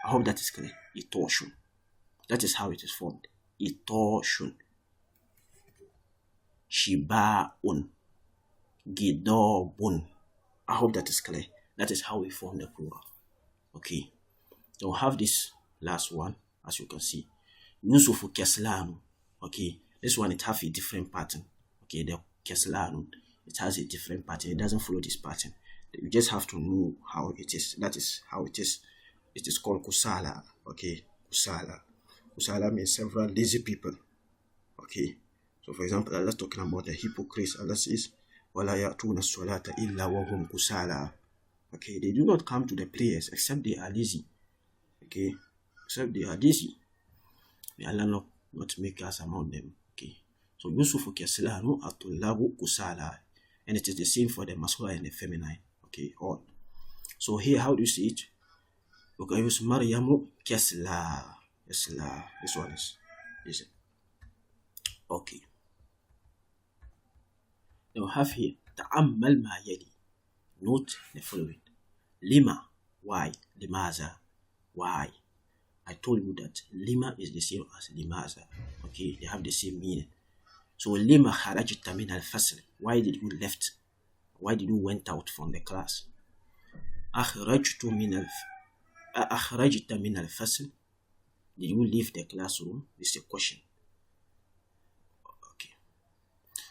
I hope that is clear. Ito shun. That is how it is formed. Ito shun. Shiba un. Gido bun. I hope that is clear. That is how we form the plural. Okay. So we'll have this last one, as you can see. Yusufu Keslan. Okay. This one, it has a different pattern. Okay, the Keslan, it has a different pattern. It doesn't follow this pattern. You just have to know how it is. That is how it is. It is called Kusala. Okay, Kusala. Kusala means several lazy people. Okay. So for example, Allah is talking about the hypocrites. Allah says, وَلَا يَأْتُونَ الصَّلَاةَ إِلَّا وَهُمْ كُسَالَى. Okay, they do not come to the prayers except they are lazy. Okay, except they are lazy. May Allah not make us among them. Okay, so Yusufu Keslanu Atulabu Kusala, and it is the same for the masculine and the feminine. Okay, all. So here, how do you see it? You can use Maryamu Kesla. Kesla. This one is it? Okay. Now have here Ta'ammal ma yali. Note the following. Lima. Why? Limaza. Why? I told you that lima is the same as limaza. Okay, they have the same meaning. So lima kharajta min al-fasl. Why did you left? Why did you went out from the class? Akhrajta min al-fasl. Did you leave the classroom? This is a question. Okay.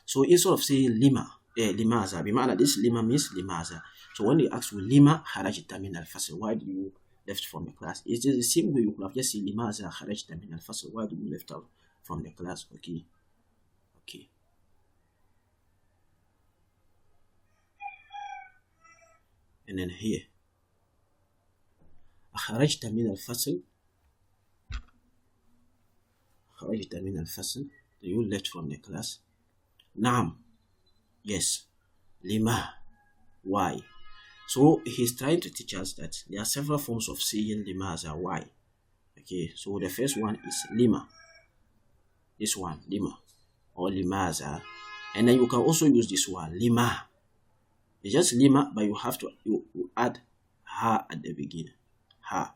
So instead of saying lima, limaza, bimana this lima means limaza. So when they ask you lima kharajta min al-fasl, why did you left from the class? It's the same way you could have just said limaza kharajta min al-fasl. Why did you left out from the class? Okay. Okay. And then here kharajta min al-fasl. Kharajta min al-fasl. You left from the class. Naam. Yes. Lima. Why? So he's trying to teach us that there are several forms of saying limaza. Why? Okay, so the first one is lima. This one, lima, or limaza. And then you can also use this one, lima. It's just lima, but you have to you add ha at the beginning. Ha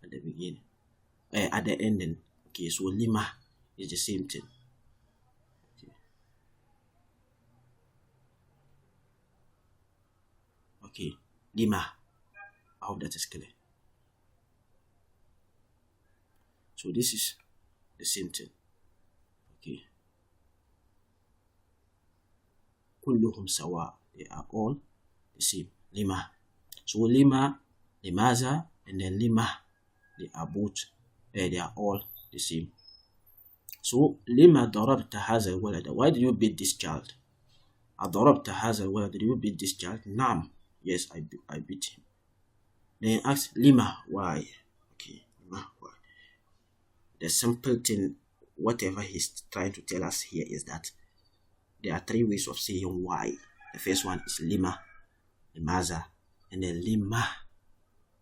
at the beginning. At the ending. Okay, so lima is the same thing. Okay, lima. I hope that is clear. So this is the same thing. Okay. Kulluhum sawa. They are all the same. Lima. So lima, limaza, and then lima. They are both They are all the same. So لما ضربت هذا الولد? Why did you beat this child? أضربت هذا الولد? Did you beat this child? نعم. Yes, I beat him. Then ask لما? Why? Okay, لما? Why? The simple thing, whatever he's trying to tell us here is that there are three ways of saying why. The first one is lima, limaza, and then lima.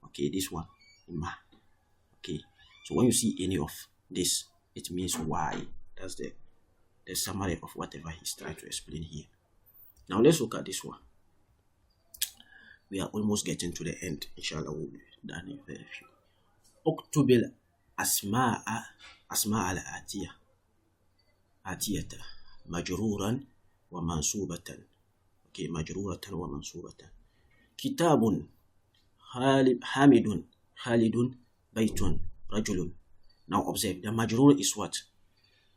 Okay, this one, lima. Okay, so when you see any of this, it means why. That's the summary of whatever he's trying to explain here. Now let's look at this one. We are almost getting to the end. Inshallah, we'll be done in very few. اكتب أسماء الآتية مجرورا ومنصوبة. Okay, مجرورة ومنصوبة. كتاب حامد خالد بيت رجل. Now observe, the majrur is what?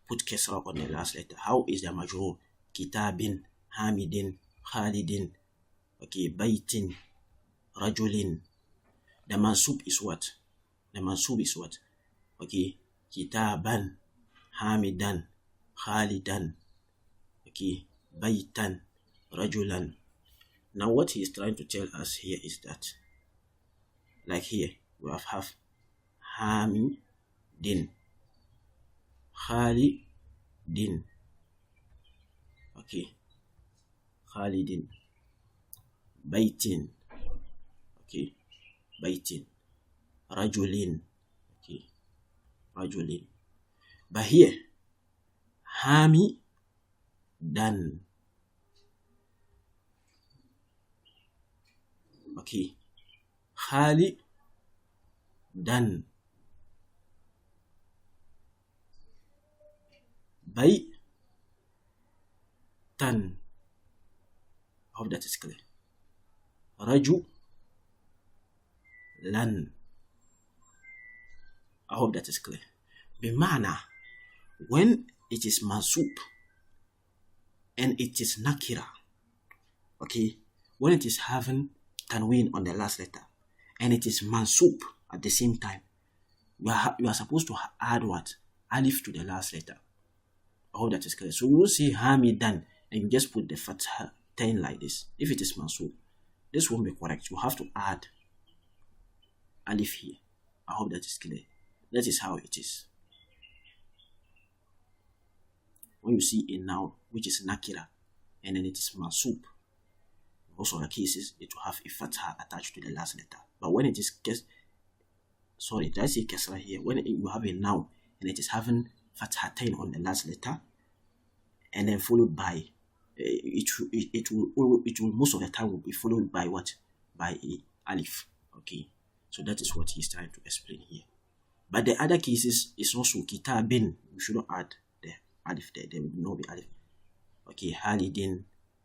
Put kesra on the last letter. How is the majrur? Kitabin, hamidin, khalidin. Okay, baitin, rajulin. The mansub is what? The mansub is what? Okay, kitaban, hamidan, khalidan. Okay, baitan, rajulan. Now what he is trying to tell us here is that, like here, we have hamidin, khalidin. Okay, khalidin, baitin. Okay, baitin, rajulin. Okay, rajulin. But here, hamidan. Okay, khalidan, baitan. I hope that is clear. Rajulan. I hope that is clear. Bimana, when it is mansub and it is nakira, okay, when it is having tanween on the last letter and it is mansub at the same time, you are supposed to add what? Alif to the last letter. I hope that is clear. So you will say hamidan and you just put the fatha 10 like this. If it is mansub, this won't be correct. You have to add alif here. I hope that is clear. That is how it is. When you see a noun which is nakira and then it is mansub, most of the cases it will have a fatha attached to the last letter. But when it is did I say kesra here? When you have a noun and it is having fatha 10 on the last letter and then followed by it will most of the time will be followed by what? By a alif. Okay, so that is what he's trying to explain here. But the other cases is also kitabin. You should not add the alif there. There will not be alif. Okay, halidin,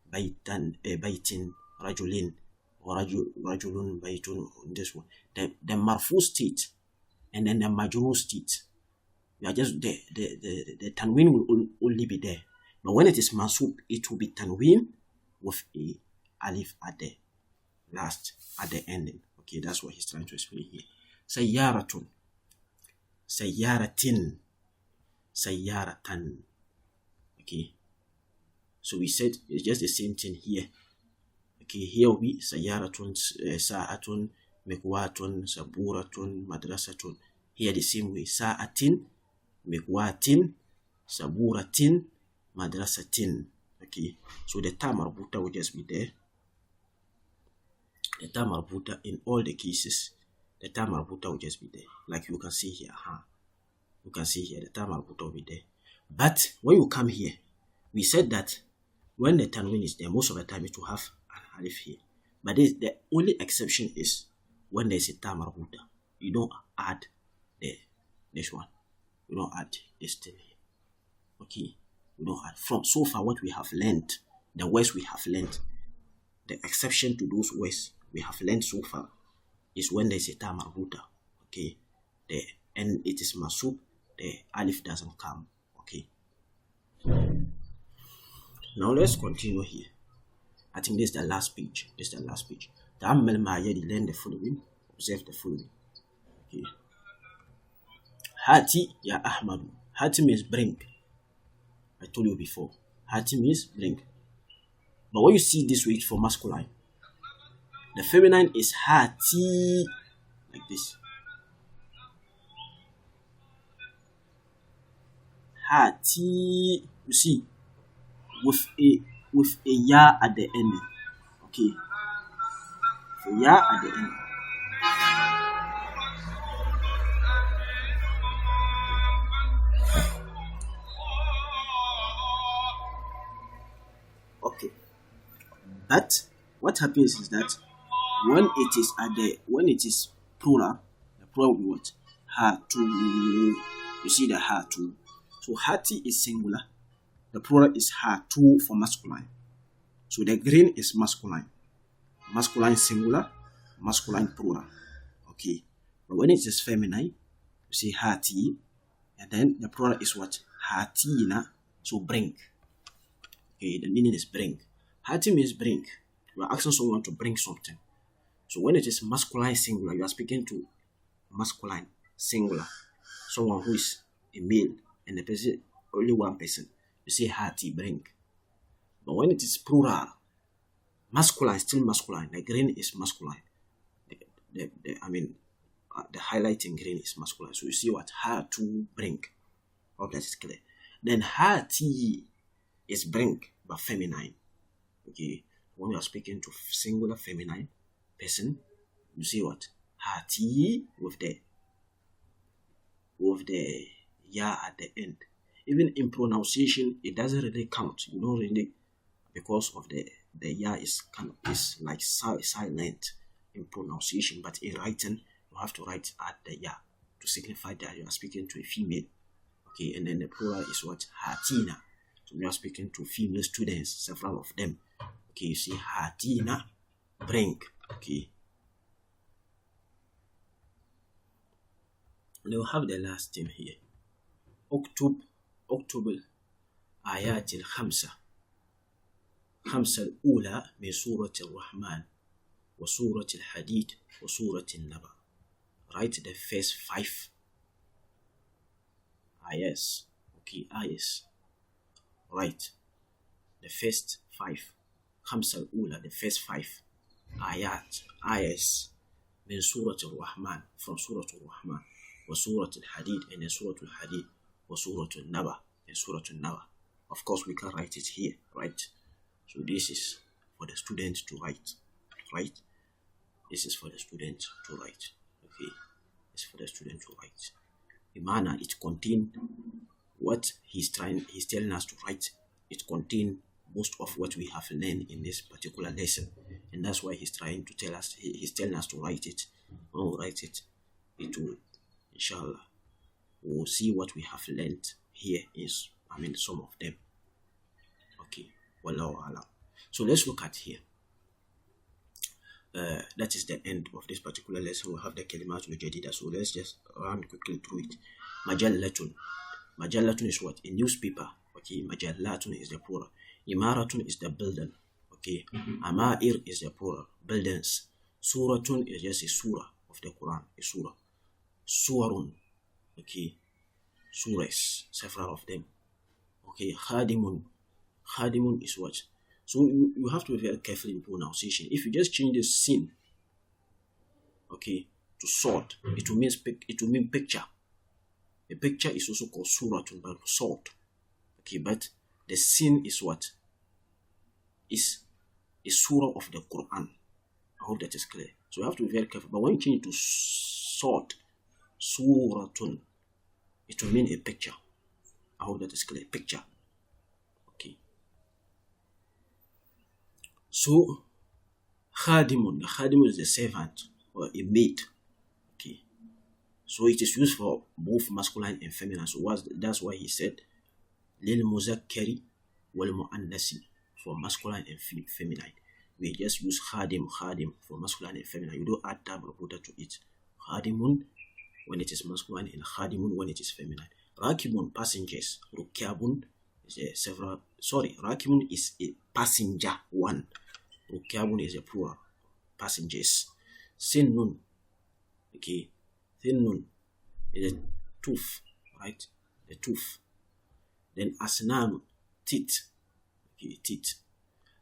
baitan, baitin, rajulin, or rajulun, baitun. This one, the marfu state, and then the majrur state. You are just the tanween will only be there. But when it is mansub, it will be tanween with a alif at the last, at the ending. Okay, that's what he's trying to explain here. Sayyaratun, sayyaratin, sayyaratan. Okay, so we said it's just the same thing here. Okay, here will be sayyaratun, sa'atun, mikwatun, saburatun, madrasatun. Here the same way, sa'atin, mikwatin, saburatin, madrasatin. Okay, so the ta marbuta will just be there. The ta marbuta in all the cases, the ta marbuta will just be there. Like you can see here, you can see here, the ta marbuta will be there. But when you come here, we said that when the tanween is there, most of the time it will have an alif here. But the only exception is when there is a ta marbuta. You don't add this one. You don't add this thing here. Okay, you don't add. From so far what we have learned, the words we have learned, the exception to those words we have learned so far is when there is a ta marbuta. Okay, and it is masub, the alif doesn't come. Okay, now let's continue here. I think this is the last page. Ta'ammal ma yadi, learn the following, observe the following. Okay, Hati ya Ahmadu. Hati means bring. I told you before. Hati means bring. But when you see this way for masculine, the feminine is hati, like this. Hati, you see, with a ya at the end. Okay. So ya at the end. Okay. But what happens is that when it is plural, the plural will be what? Hatu. You see the hatu. So hati is singular. The plural is hatu for masculine. So the green is masculine. Masculine singular, masculine plural. Okay. But when it is feminine, you see hati, and then the plural is what? Hatina. So bring. Okay, the meaning is bring. Hati means bring. You are asking someone to bring something. So when it is masculine singular, you are speaking to masculine singular, someone who is a male, and the person, only one person. You say hati, bring. But when it is plural, masculine, still masculine. The green is masculine. The highlighting green is masculine. So you see what? Hatu, bring. Oh, that is clear. Then hati is bring, but feminine. Okay. When you are speaking to singular feminine person, you see what? Hati with the ya at the end. Even in pronunciation, it doesn't really count. You don't really, because of the ya is like silent in pronunciation, but in writing, you have to write at the ya to signify that you are speaking to a female. Okay, and then the plural is what? Hatina. So we are speaking to female students, several of them. Okay, you see hatina, bring. Okay. And we'll have the last thing here. اكتب آيات الخمسة الأولى من سورة الرحمن وسورة الحديد وسورة النبأ. Write the first 5 ayahs. Okay, ayahs. Write the first 5. خمسة الأولى, the first 5 ayahs من سورة الرحمن, from سورة الرحمن, وسورة الحديد, and then سورة الحديد, وسورة النبأ, and سورة النبأ. Of course, we can write it here, right? So this is for the student to write, right? This is for the student to write. Okay, it's for the student to write. The manner it contains what he's telling us to write. It contains most of what we have learned in this particular lesson, and that's why he's trying to tell us. He's telling us to write it. When we write it, it will, inshallah, we'll see what we have learned here is, some of them. Okay, wallahu alam. So let's look at here. That is the end of this particular lesson. We'll have the kalimatul jadida. So let's just run quickly through it. Majallatun. Majallatun is what? A newspaper. Okay, majallatun is the plural. Imaratun is the building. Okay, Amair is the plural. Buildings. Suratun is just a surah of the Quran. A surah. Suwarun. Okay, surahs, several of them. Okay, Khadimun. Khadimun is what? So you have to be very careful in pronunciation. If you just change the sin, okay, to sword, it will mean picture. A picture is also called suratun, but sword. Okay, but the sin is what? Is a surah of the Quran. I hope that is clear. So you have to be very careful. But when you change it to sword, suratun, it will mean a picture. I hope that is clear. Picture. Okay. So, khadimun. The khadimun is the servant or a maid. Okay. So it is used for both masculine and feminine. So that's why he said lil muzakkari wal muannasi for masculine and feminine. We just use khadim for masculine and feminine. You don't add tab or to it. Khadimun when it is masculine and khadimun when it is feminine. Rakibun, passengers. Rukyabun is Rakibun is a passenger one. Rukyabun is a plural. Passengers. Sinnun. Okay. Sinnun is tooth, right? The tooth. Then asnan, teeth. Okay, teeth.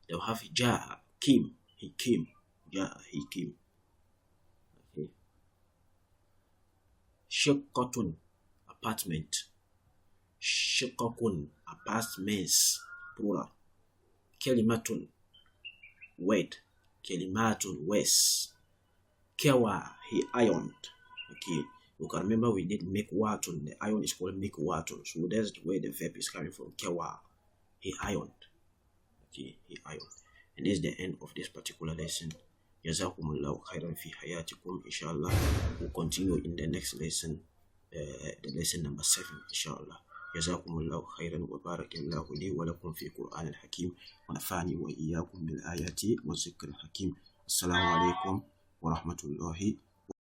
They'll have ja, came, he came. Ja, he came. Okay. Shiqqatun, apartment. Shiqqakun, apartments, plural. Kelimatun, word. Kelimatun, words. Kewa, he ironed. Okay, you can remember we did make watun. The iron is called make watun. So that's where the verb is coming from. Kewa, he ironed. Okay, he ironed. And this is the end of this particular lesson. Jazakum Allahu Khairan fi hayatikum. Inshallah, we'll continue in the next lesson, the lesson number 7. Inshallah. جزاكم الله خيرا وبارك الله لي ولكم في القرآن الحكيم ونفعني وإياكم بالآيات والذكر الحكيم. السلام عليكم ورحمة الله